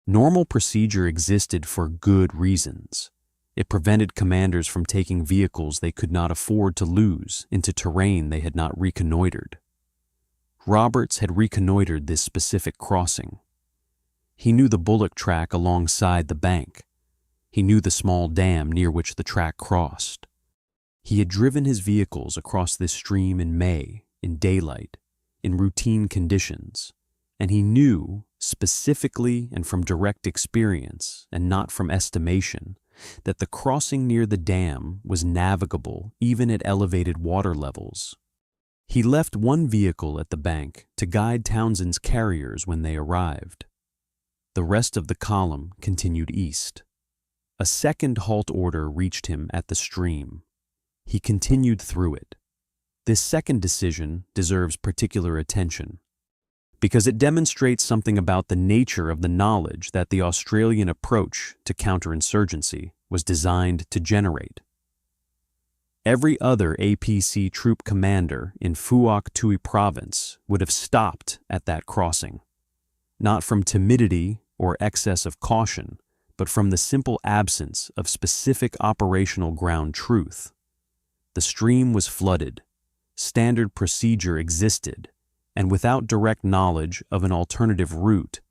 Normal procedure existed for good reasons. It prevented commanders from taking vehicles they could not afford to lose into terrain they had not reconnoitered. Roberts had reconnoitered this specific crossing. He knew the bullock track alongside the bank. He knew the small dam near which the track crossed. He had driven his vehicles across this stream in May, in daylight, in routine conditions, and he knew, specifically and from direct experience and not from estimation, that the crossing near the dam was navigable even at elevated water levels. He left 1 vehicle at the bank to guide Townsend's carriers when they arrived. The rest of the column continued east. A second halt order reached him at the stream. He continued through it. This second decision deserves particular attention, because it demonstrates something about the nature of the knowledge that the Australian approach to counterinsurgency was designed to generate. Every other APC troop commander in Phuoc Tuy province would have stopped at that crossing, not from timidity or excess of caution, but from the simple absence of specific operational ground truth. The stream was flooded, standard procedure existed, and without direct knowledge of an alternative route,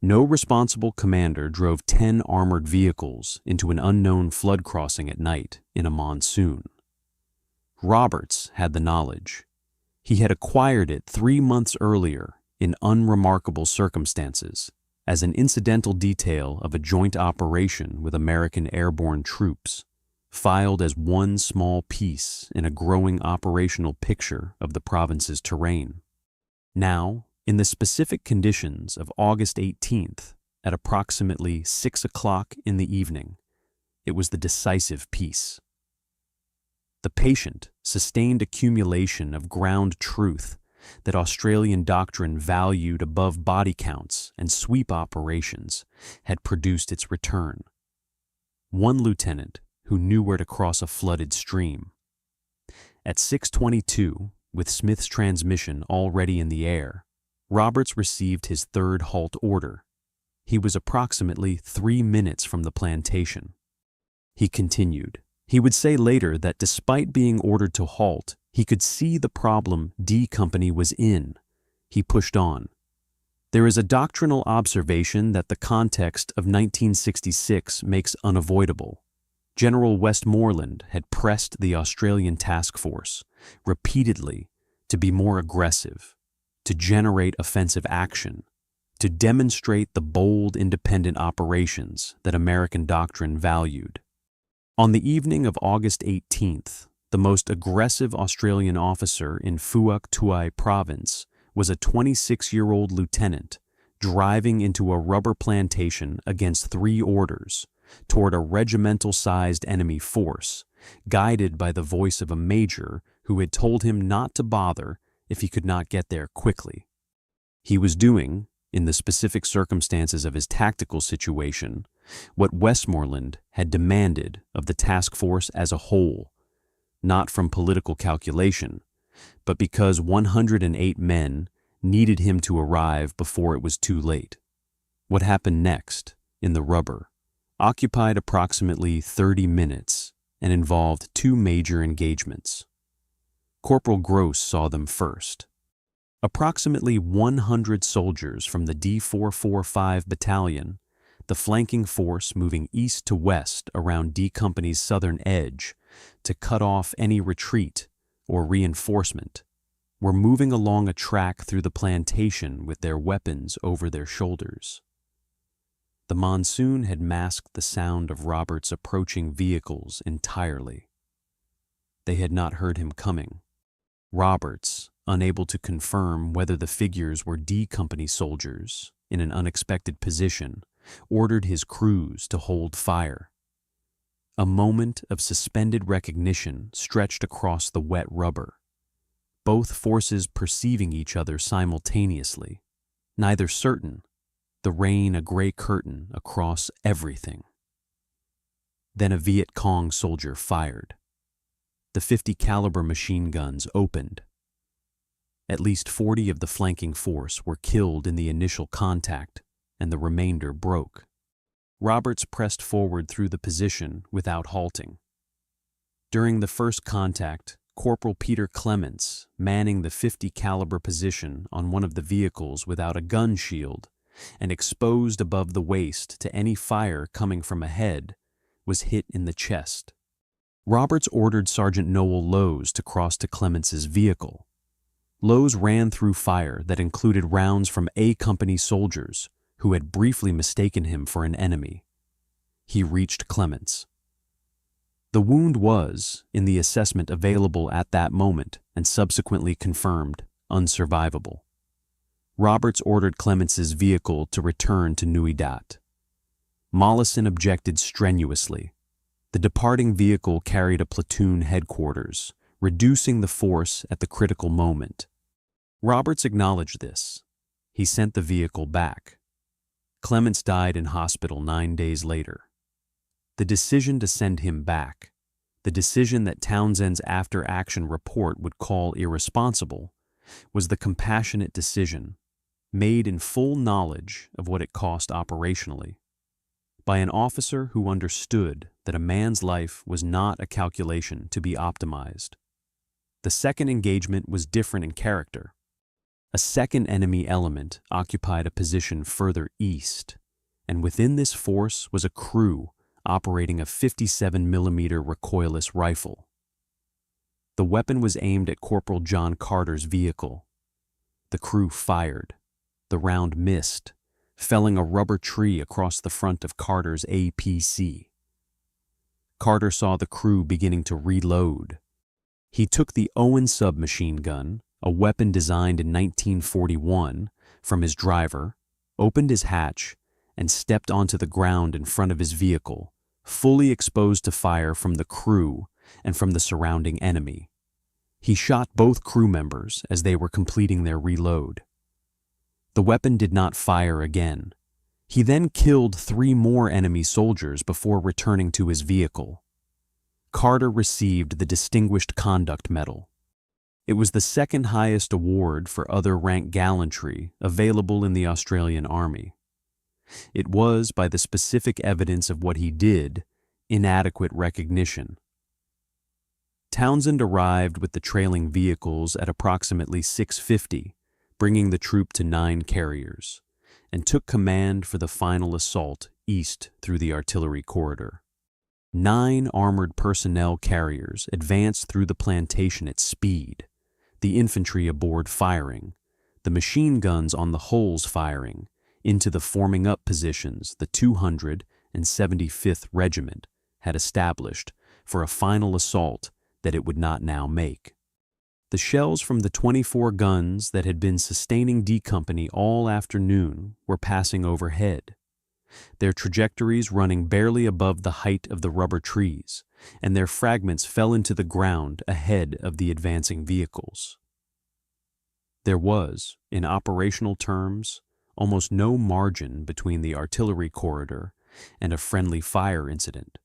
no responsible commander drove 10 armored vehicles into an unknown flood crossing at night in a monsoon. Roberts had the knowledge. He had acquired it 3 months earlier in unremarkable circumstances as an incidental detail of a joint operation with American airborne troops, filed as one small piece in a growing operational picture of the province's terrain. Now, in the specific conditions of August 18th, at approximately 6 o'clock in the evening, it was the decisive piece. The patient, sustained accumulation of ground truth that Australian doctrine valued above body counts and sweep operations had produced its return. One lieutenant who knew where to cross a flooded stream. At 6:22, with Smith's transmission already in the air, Roberts received his third halt order. He was approximately 3 minutes from the plantation. He continued. He would say later that despite being ordered to halt, he could see the problem D Company was in. He pushed on. There is a doctrinal observation that the context of 1966 makes unavoidable. General Westmoreland had pressed the Australian task force repeatedly to be more aggressive, to generate offensive action, to demonstrate the bold independent operations that American doctrine valued. On the evening of August 18th, the most aggressive Australian officer in Phuoc Tuy province was a 26-year-old lieutenant driving into a rubber plantation against 3 orders toward a regimental-sized enemy force, guided by the voice of a major who had told him not to bother if he could not get there quickly. He was doing, in the specific circumstances of his tactical situation, what Westmoreland had demanded of the task force as a whole, not from political calculation, but because 108 men needed him to arrive before it was too late. What happened next, in the rubber, occupied approximately 30 minutes and involved 2 major engagements. Corporal Gross saw them first. Approximately 100 soldiers from the D445 battalion, the flanking force moving east to west around D Company's southern edge to cut off any retreat or reinforcement, were moving along a track through the plantation with their weapons over their shoulders. The monsoon had masked the sound of Roberts' approaching vehicles entirely. They had not heard him coming. Roberts, unable to confirm whether the figures were D Company soldiers in an unexpected position, ordered his crews to hold fire. A moment of suspended recognition stretched across the wet rubber, both forces perceiving each other simultaneously, neither certain, the rain a gray curtain across everything. Then a Viet Cong soldier fired. The 50 caliber machine guns opened. At least 40 of the flanking force were killed in the initial contact, and the remainder broke. Roberts pressed forward through the position without halting. During the first contact, Corporal Peter Clements, manning the 50 caliber position on one of the vehicles without a gun shield and exposed above the waist to any fire coming from ahead, was hit in the chest. Roberts ordered Sergeant Noel Lowes to cross to Clements's vehicle. Lowes ran through fire that included rounds from A Company soldiers who had briefly mistaken him for an enemy. He reached Clements. The wound was, in the assessment available at that moment and subsequently confirmed, unsurvivable. Roberts ordered Clements's vehicle to return to Nui Dat. Mollison objected strenuously. The departing vehicle carried a platoon headquarters, reducing the force at the critical moment. Roberts acknowledged this. He sent the vehicle back. Clements died in hospital 9 days later. The decision to send him back, the decision that Townsend's after-action report would call irresponsible, was the compassionate decision, made in full knowledge of what it cost operationally, by an officer who understood that a man's life was not a calculation to be optimized. The second engagement was different in character. A second enemy element occupied a position further east, and within this force was a crew operating a 57mm recoilless rifle. The weapon was aimed at Corporal John Carter's vehicle. The crew fired. The round missed, felling a rubber tree across the front of Carter's APC. Carter saw the crew beginning to reload. He took the Owen submachine gun, a weapon designed in 1941, from his driver, opened his hatch, and stepped onto the ground in front of his vehicle, fully exposed to fire from the crew and from the surrounding enemy. He shot both crew members as they were completing their reload. The weapon did not fire again. He then killed 3 more enemy soldiers before returning to his vehicle. Carter received the Distinguished Conduct Medal. It was the second highest award for other rank gallantry available in the Australian Army. It was, by the specific evidence of what he did, inadequate recognition. Townsend arrived with the trailing vehicles at approximately 6:50, bringing the troop to 9 carriers, and took command for the final assault east through the artillery corridor. 9 armored personnel carriers advanced through the plantation at speed, the infantry aboard firing, the machine guns on the hulls firing, into the forming up positions the 275th Regiment had established for a final assault that it would not now make. The shells from the 24 guns that had been sustaining D Company all afternoon were passing overhead, their trajectories running barely above the height of the rubber trees, and their fragments fell into the ground ahead of the advancing vehicles. There was, in operational terms, almost no margin between the artillery corridor and a friendly fire incident.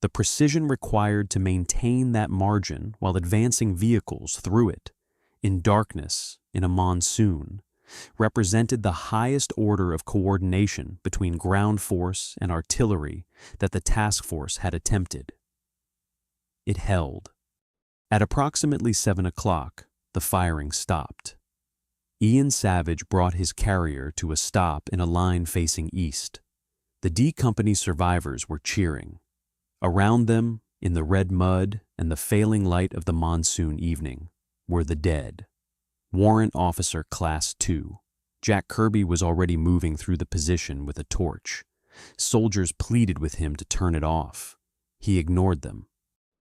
The precision required to maintain that margin while advancing vehicles through it, in darkness, in a monsoon, represented the highest order of coordination between ground force and artillery that the task force had attempted. It held. At approximately 7 o'clock, the firing stopped. Ian Savage brought his carrier to a stop in a line facing east. The D Company survivors were cheering. Around them, in the red mud and the failing light of the monsoon evening, were the dead. Warrant Officer Class 2. Jack Kirby was already moving through the position with a torch. Soldiers pleaded with him to turn it off. He ignored them.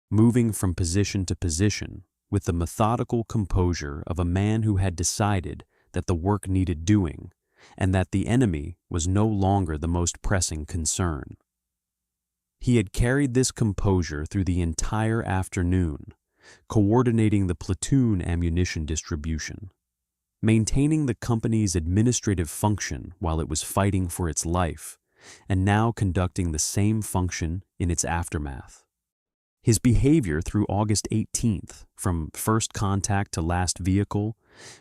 Moving from position to position, with the methodical composure of a man who had decided that the work needed doing, and that the enemy was no longer the most pressing concern. He had carried this composure through the entire afternoon, coordinating the platoon ammunition distribution, maintaining the company's administrative function while it was fighting for its life, and now conducting the same function in its aftermath. His behavior through August 18th, from first contact to last vehicle,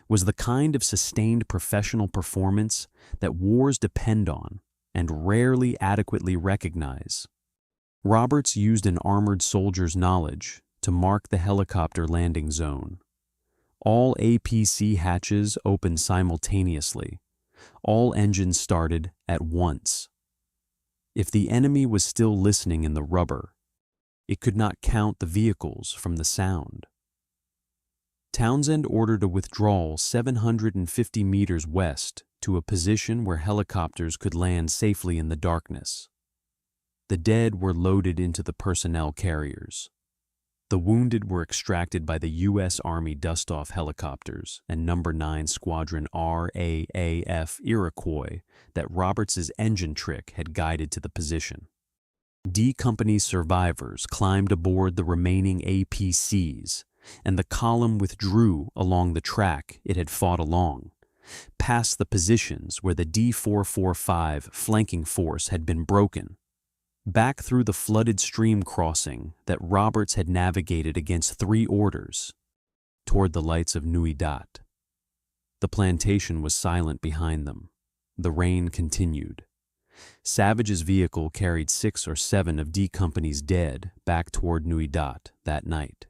was the kind of sustained professional performance that wars depend on and rarely adequately recognize. Roberts used an armored soldier's knowledge to mark the helicopter landing zone. All APC hatches opened simultaneously. All engines started at once. If the enemy was still listening in the rubber, it could not count the vehicles from the sound. Townsend ordered a withdrawal 750 meters west to a position where helicopters could land safely in the darkness. The dead were loaded into the personnel carriers. The wounded were extracted by the U.S. Army dust-off helicopters and No. 9 Squadron RAAF Iroquois that Roberts's engine trick had guided to the position. D Company's survivors climbed aboard the remaining APCs, and the column withdrew along the track it had fought along, past the positions where the D445 flanking force had been broken, back through the flooded stream crossing that Roberts had navigated against 3 orders, toward the lights of Nui Dat. The plantation was silent behind them. The rain continued. Savage's vehicle carried 6 or 7 of D Company's dead back toward Nui Dat that night.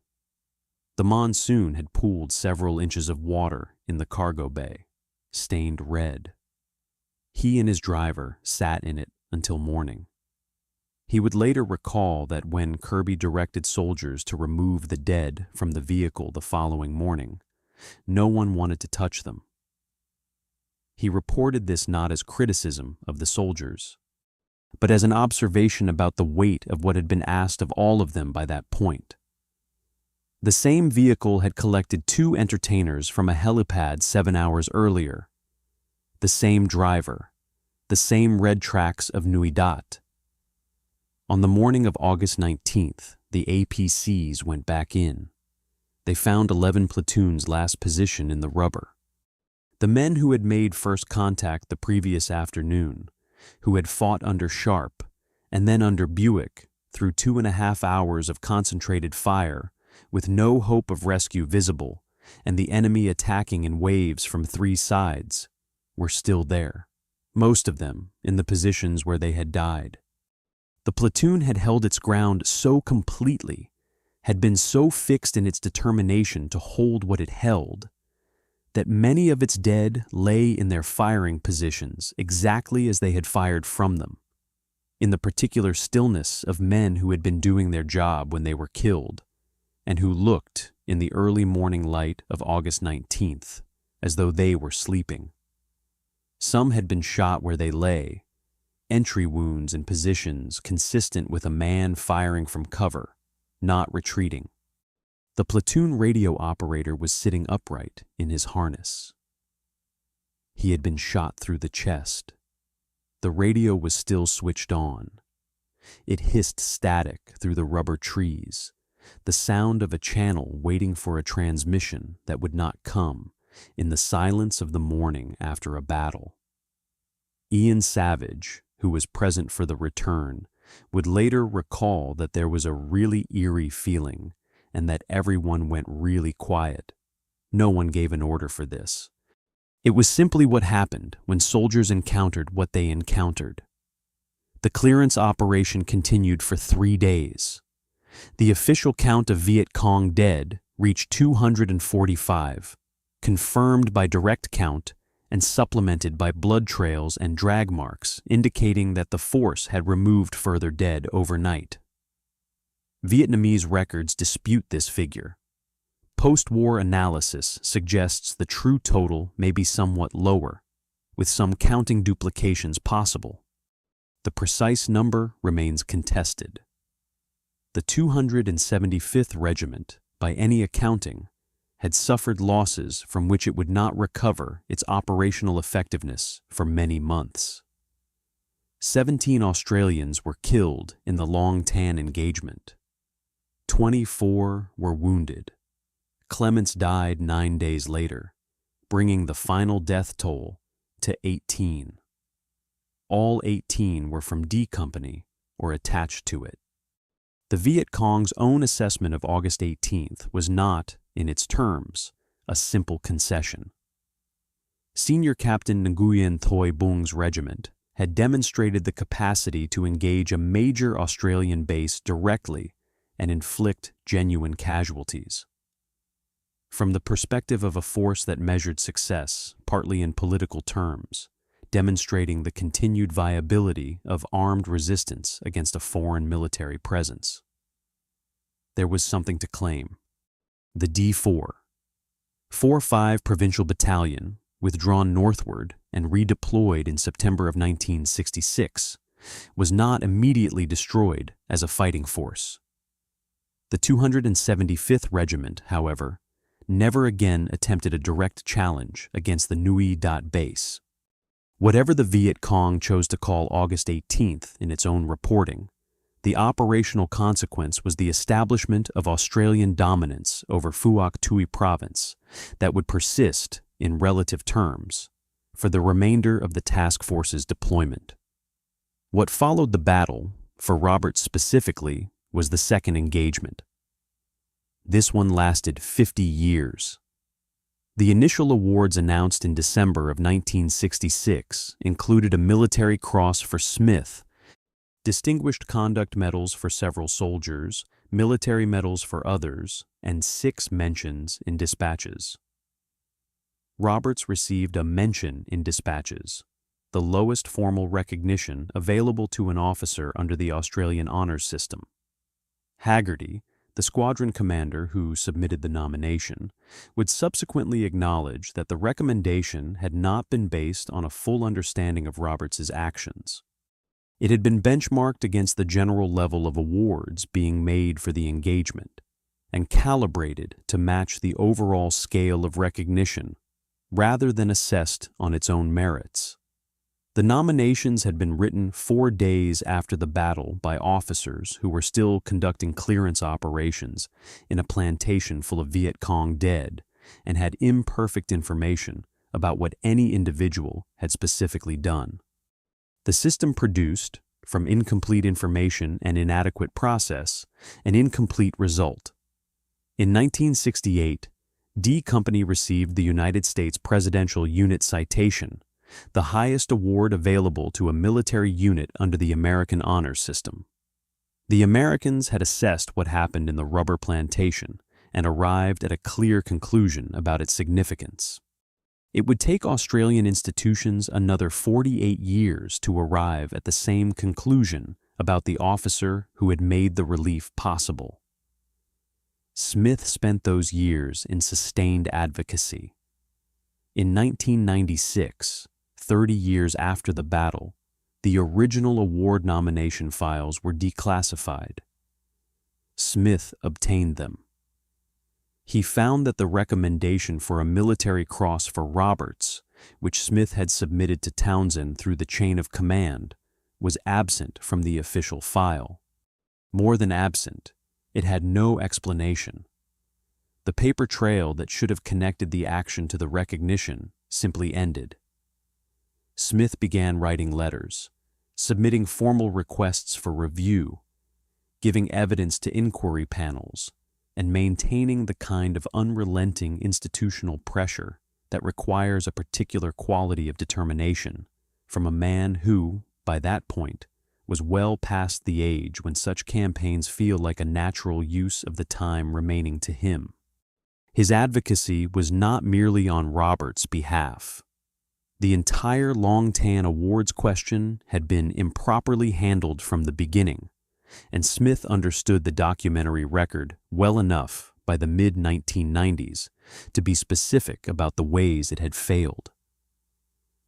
The monsoon had pooled several inches of water in the cargo bay, stained red. He and his driver sat in it until morning. He would later recall that when Kirby directed soldiers to remove the dead from the vehicle the following morning, no one wanted to touch them. He reported this not as criticism of the soldiers, but as an observation about the weight of what had been asked of all of them by that point. The same vehicle had collected 2 entertainers from a helipad 7 hours earlier. The same driver, the same red tracks of Nui Dat. On the morning of August 19th, the APCs went back in. They found 11 platoons last position in the rubber. The men who had made first contact the previous afternoon, who had fought under Sharp and then under Buick through 2.5 hours of concentrated fire with no hope of rescue visible and the enemy attacking in waves from 3 sides, were still there, most of them in the positions where they had died. The platoon had held its ground so completely, had been so fixed in its determination to hold what it held, that many of its dead lay in their firing positions exactly as they had fired from them, in the particular stillness of men who had been doing their job when they were killed, and who looked, in the early morning light of August 19th, as though they were sleeping. Some had been shot where they lay, entry wounds in positions consistent with a man firing from cover, not retreating. The platoon radio operator was sitting upright in his harness. He had been shot through the chest. The radio was still switched on. It hissed static through the rubber trees, the sound of a channel waiting for a transmission that would not come in the silence of the morning after a battle. Ian Savage, who was present for the return, would later recall that there was a really eerie feeling and that everyone went really quiet. No one gave an order for this. It was simply what happened when soldiers encountered what they encountered. The clearance operation continued for 3 days. The official count of Viet Cong dead reached 245, confirmed by direct count and supplemented by blood trails and drag marks indicating that the force had removed further dead overnight. Vietnamese records dispute this figure. Post-war analysis suggests the true total may be somewhat lower, with some counting duplications possible. The precise number remains contested. The 275th Regiment, by any accounting, had suffered losses from which it would not recover its operational effectiveness for many months. 17 Australians were killed in the Long Tan engagement. 24 were wounded. Clements died 9 days later, bringing the final death toll to 18. All 18 were from D Company or attached to it. The Viet Cong's own assessment of August 18th was not, in its terms, a simple concession. Senior Captain Nguyen Thoi Bung's regiment had demonstrated the capacity to engage a major Australian base directly and inflict genuine casualties. From the perspective of a force that measured success, partly in political terms, demonstrating the continued viability of armed resistance against a foreign military presence, there was something to claim. The D4, 4-5 Provincial Battalion, withdrawn northward and redeployed in September of 1966, was not immediately destroyed as a fighting force. The 275th Regiment, however, never again attempted a direct challenge against the Nui Dat base. Whatever the Viet Cong chose to call August 18th in its own reporting, the operational consequence was the establishment of Australian dominance over Phuoc Tuy province that would persist, in relative terms, for the remainder of the task force's deployment. What followed the battle, for Roberts specifically, was the second engagement. This one lasted 50 years. The initial awards announced in December of 1966 included a Military Cross for Smith, Distinguished Conduct Medals for several soldiers, military medals for others, and 6 mentions in dispatches. Roberts received a mention in dispatches, the lowest formal recognition available to an officer under the Australian honours system. Haggerty, the squadron commander who submitted the nomination, would subsequently acknowledge that the recommendation had not been based on a full understanding of Roberts's actions. It had been benchmarked against the general level of awards being made for the engagement and calibrated to match the overall scale of recognition rather than assessed on its own merits. The nominations had been written 4 days after the battle by officers who were still conducting clearance operations in a plantation full of Viet Cong dead and had imperfect information about what any individual had specifically done. The system produced, from incomplete information and inadequate process, an incomplete result. In 1968, D Company received the United States Presidential Unit Citation, the highest award available to a military unit under the American honor system. The Americans had assessed what happened in the rubber plantation and arrived at a clear conclusion about its significance. It would take Australian institutions another 48 years to arrive at the same conclusion about the officer who had made the relief possible. Smith spent those years in sustained advocacy. In 1996, 30 years after the battle, the original award nomination files were declassified. Smith obtained them. He found that the recommendation for a military cross for Roberts, which Smith had submitted to Townsend through the chain of command, was absent from the official file. More than absent, it had no explanation. The paper trail that should have connected the action to the recognition simply ended. Smith began writing letters, submitting formal requests for review, giving evidence to inquiry panels, and maintaining the kind of unrelenting institutional pressure that requires a particular quality of determination from a man who, by that point, was well past the age when such campaigns feel like a natural use of the time remaining to him. His advocacy was not merely on Roberts' behalf. The entire Long Tan Awards question had been improperly handled from the beginning, and Smith understood the documentary record well enough by the mid-1990s to be specific about the ways it had failed.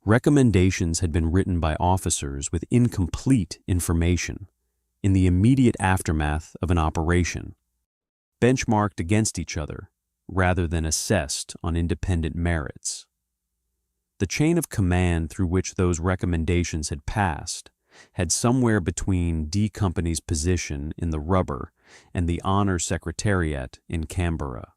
Recommendations had been written by officers with incomplete information in the immediate aftermath of an operation, benchmarked against each other rather than assessed on independent merits. The chain of command through which those recommendations had passed had somewhere between D Company's position in the rubber and the Honor Secretariat in Canberra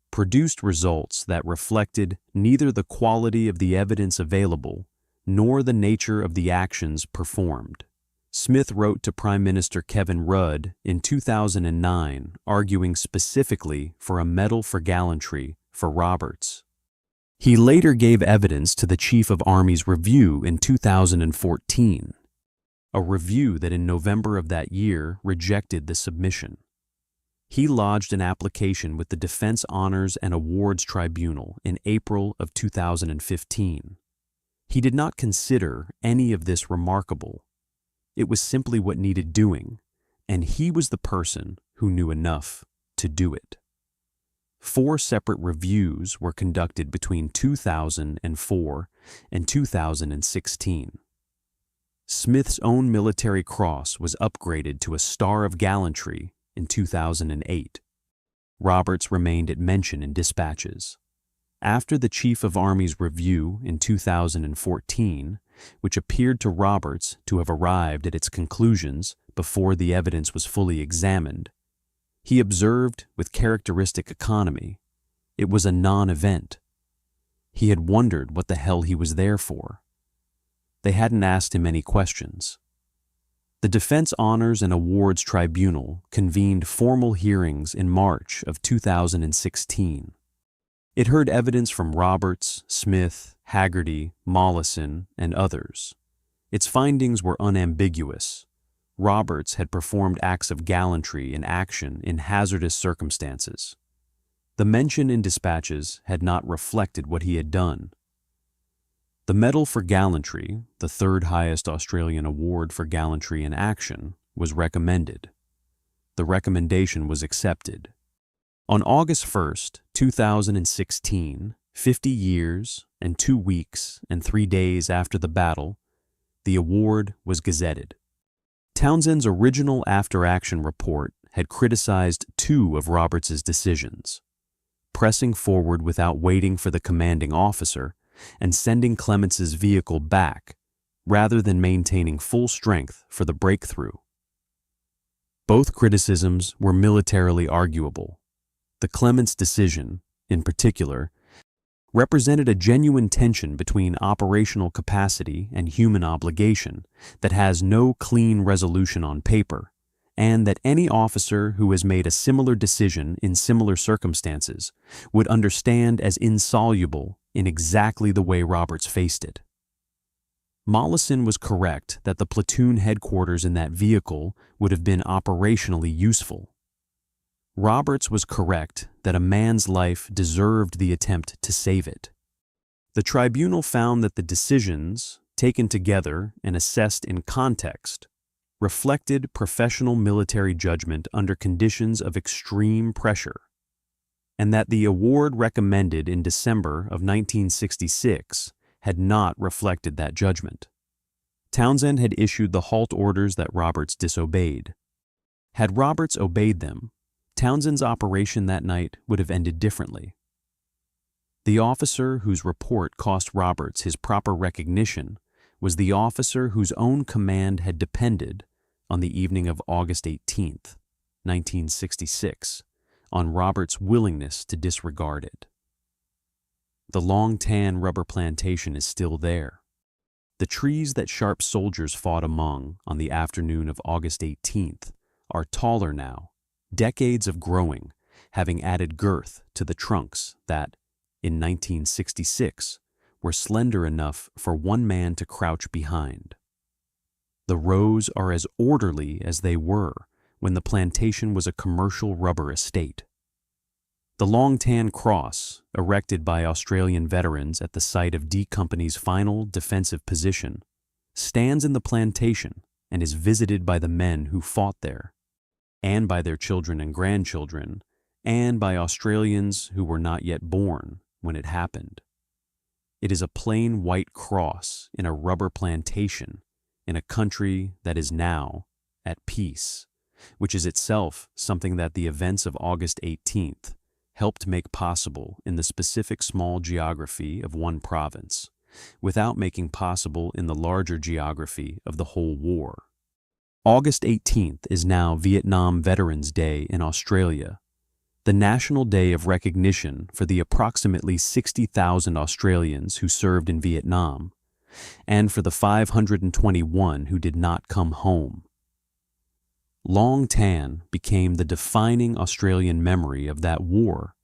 produced results that reflected neither the quality of the evidence available nor the nature of the actions performed. Smith wrote to Prime Minister Kevin Rudd in 2009, arguing specifically for a medal for gallantry for Roberts. He later gave evidence to the Chief of Army's review in 2014, a review that in November of that year rejected the submission. He lodged an application with the Defense Honors and Awards Tribunal in April of 2015. He did not consider any of this remarkable. It was simply what needed doing, and he was the person who knew enough to do it. 4 separate reviews were conducted between 2004 and 2016. Smith's own military cross was upgraded to a Star of Gallantry in 2008. Roberts remained at mention in dispatches. After the Chief of Army's review in 2014, which appeared to Roberts to have arrived at its conclusions before the evidence was fully examined, he observed with characteristic economy, it was a non-event. He had wondered what the hell he was there for. They hadn't asked him any questions. The Defense Honors and Awards Tribunal convened formal hearings in March of 2016. It heard evidence from Roberts, Smith, Haggerty, Mollison, and others. Its findings were unambiguous. Roberts had performed acts of gallantry in action in hazardous circumstances. The mention in dispatches had not reflected what he had done. The Medal for Gallantry, the 3rd highest Australian award for gallantry in action, was recommended. The recommendation was accepted. On August 1, 2016, 50 years and 2 weeks and 3 days after the battle, the award was gazetted. Townsend's original after-action report had criticized two of Roberts's decisions: pressing forward without waiting for the commanding officer and sending Clemens's vehicle back rather than maintaining full strength for the breakthrough. Both criticisms were militarily arguable. The Clemens decision, in particular, represented a genuine tension between operational capacity and human obligation that has no clean resolution on paper, and that any officer who has made a similar decision in similar circumstances would understand as insoluble in exactly the way Roberts faced it. Mollison was correct that the platoon headquarters in that vehicle would have been operationally useful. Roberts was correct that a man's life deserved the attempt to save it. The tribunal found that the decisions, taken together and assessed in context, reflected professional military judgment under conditions of extreme pressure, and that the award recommended in December of 1966 had not reflected that judgment. Townsend had issued the halt orders that Roberts disobeyed. Had Roberts obeyed them, Townsend's operation that night would have ended differently. The officer whose report cost Roberts his proper recognition was the officer whose own command had depended, on the evening of August 18, 1966, on Roberts' willingness to disregard it. The long tan rubber plantation is still there. The trees that sharp soldiers fought among on the afternoon of August 18th are taller now, decades of growing having added girth to the trunks that, in 1966, were slender enough for one man to crouch behind. The rows are as orderly as they were when the plantation was a commercial rubber estate. The long tan cross, erected by Australian veterans at the site of D Company's final defensive position, stands in the plantation and is visited by the men who fought there, and by their children and grandchildren, and by Australians who were not yet born when it happened. It is a plain white cross in a rubber plantation in a country that is now at peace, which is itself something that the events of August 18th helped make possible in the specific small geography of one province, without making possible in the larger geography of the whole war. August 18th is now Vietnam Veterans Day in Australia, the national day of recognition for the approximately 60,000 Australians who served in Vietnam, and for the 521 who did not come home. Long Tan became the defining Australian memory of that war,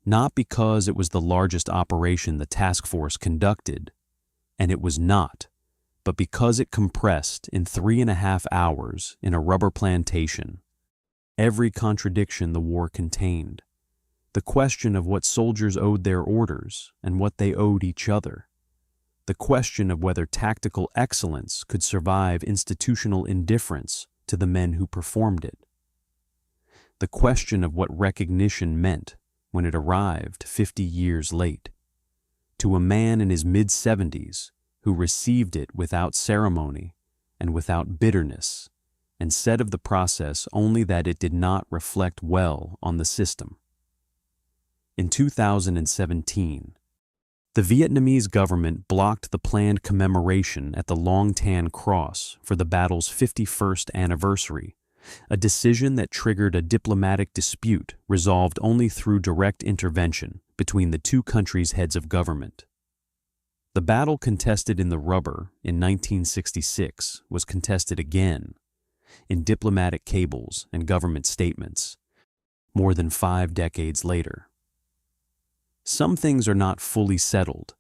not because it was the largest operation the task force conducted, and it was not, but because it compressed in 3.5 hours in a rubber plantation every contradiction the war contained, the question of what soldiers owed their orders and what they owed each other, the question of whether tactical excellence could survive institutional indifference to the men who performed it, the question of what recognition meant when it arrived 50 years late, to a man in his mid-70s who received it without ceremony and without bitterness, and said of the process only that it did not reflect well on the system. In 2017, the Vietnamese government blocked the planned commemoration at the Long Tan Cross for the battle's 51st anniversary, a decision that triggered a diplomatic dispute resolved only through direct intervention between the two countries' heads of government. The battle contested in the rubber in 1966 was contested again in diplomatic cables and government statements, more than 5 decades later. Some things are not fully settled.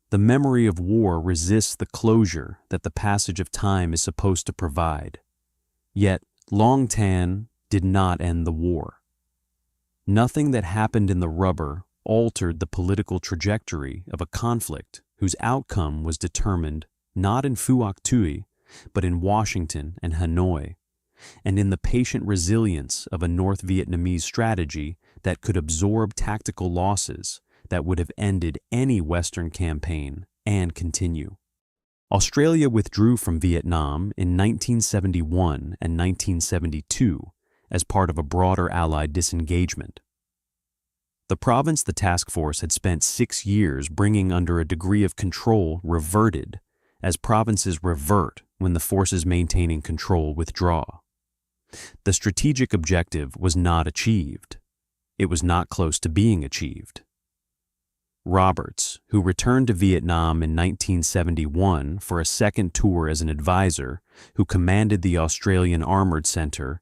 The memory of war resists the closure that the passage of time is supposed to provide. Yet, Long Tan did not end the war. Nothing that happened in the rubber altered the political trajectory of a conflict whose outcome was determined not in Phuoc Tuy, but in Washington and Hanoi, and in the patient resilience of a North Vietnamese strategy that could absorb tactical losses that would have ended any Western campaign and continue. Australia withdrew from Vietnam in 1971 and 1972 as part of a broader Allied disengagement. The province the task force had spent 6 years bringing under a degree of control reverted, as provinces revert when the forces maintaining control withdraw. The strategic objective was not achieved. It was not close to being achieved. Roberts, who returned to Vietnam in 1971 for a second tour as an advisor, who commanded the Australian Armoured Centre,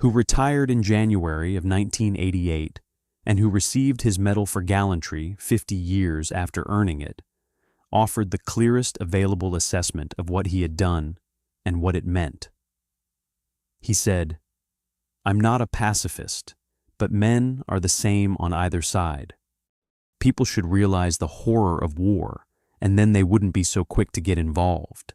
who retired in January of 1988, and who received his Medal for Gallantry 50 years after earning it, offered the clearest available assessment of what he had done and what it meant. He said, "I'm not a pacifist, but men are the same on either side. People should realize the horror of war, and then they wouldn't be so quick to get involved."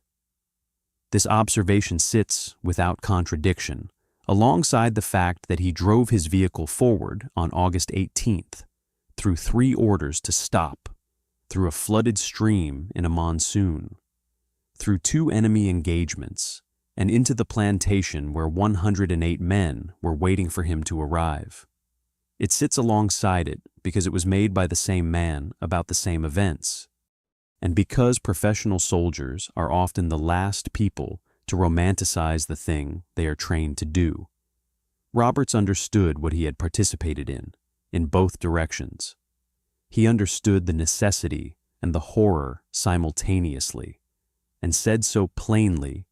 This observation sits, without contradiction, alongside the fact that he drove his vehicle forward on August 18th, through 3 orders to stop, through a flooded stream in a monsoon, through 2 enemy engagements, and into the plantation where 108 men were waiting for him to arrive. It sits alongside it because it was made by the same man about the same events, and because professional soldiers are often the last people to romanticize the thing they are trained to do. Roberts understood what he had participated in both directions. He understood the necessity and the horror simultaneously, and said so plainly,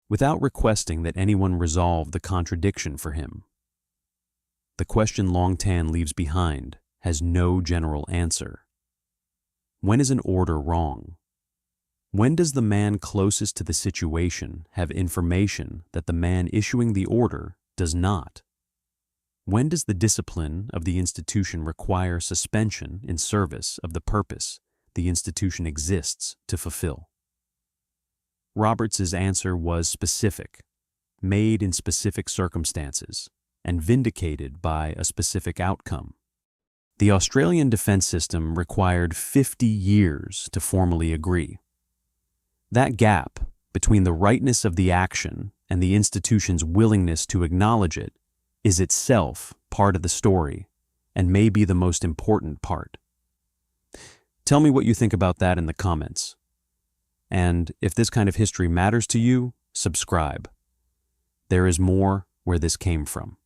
without requesting that anyone resolve the contradiction for him. The question Long Tan leaves behind has no general answer. When is an order wrong? When does the man closest to the situation have information that the man issuing the order does not? When does the discipline of the institution require suspension in service of the purpose the institution exists to fulfill? Roberts's answer was specific, made in specific circumstances, and vindicated by a specific outcome. The Australian defense system required 50 years to formally agree. That gap between the rightness of the action and the institution's willingness to acknowledge it is itself part of the story and may be the most important part. Tell me what you think about that in the comments. And if this kind of history matters to you, subscribe. There is more where this came from.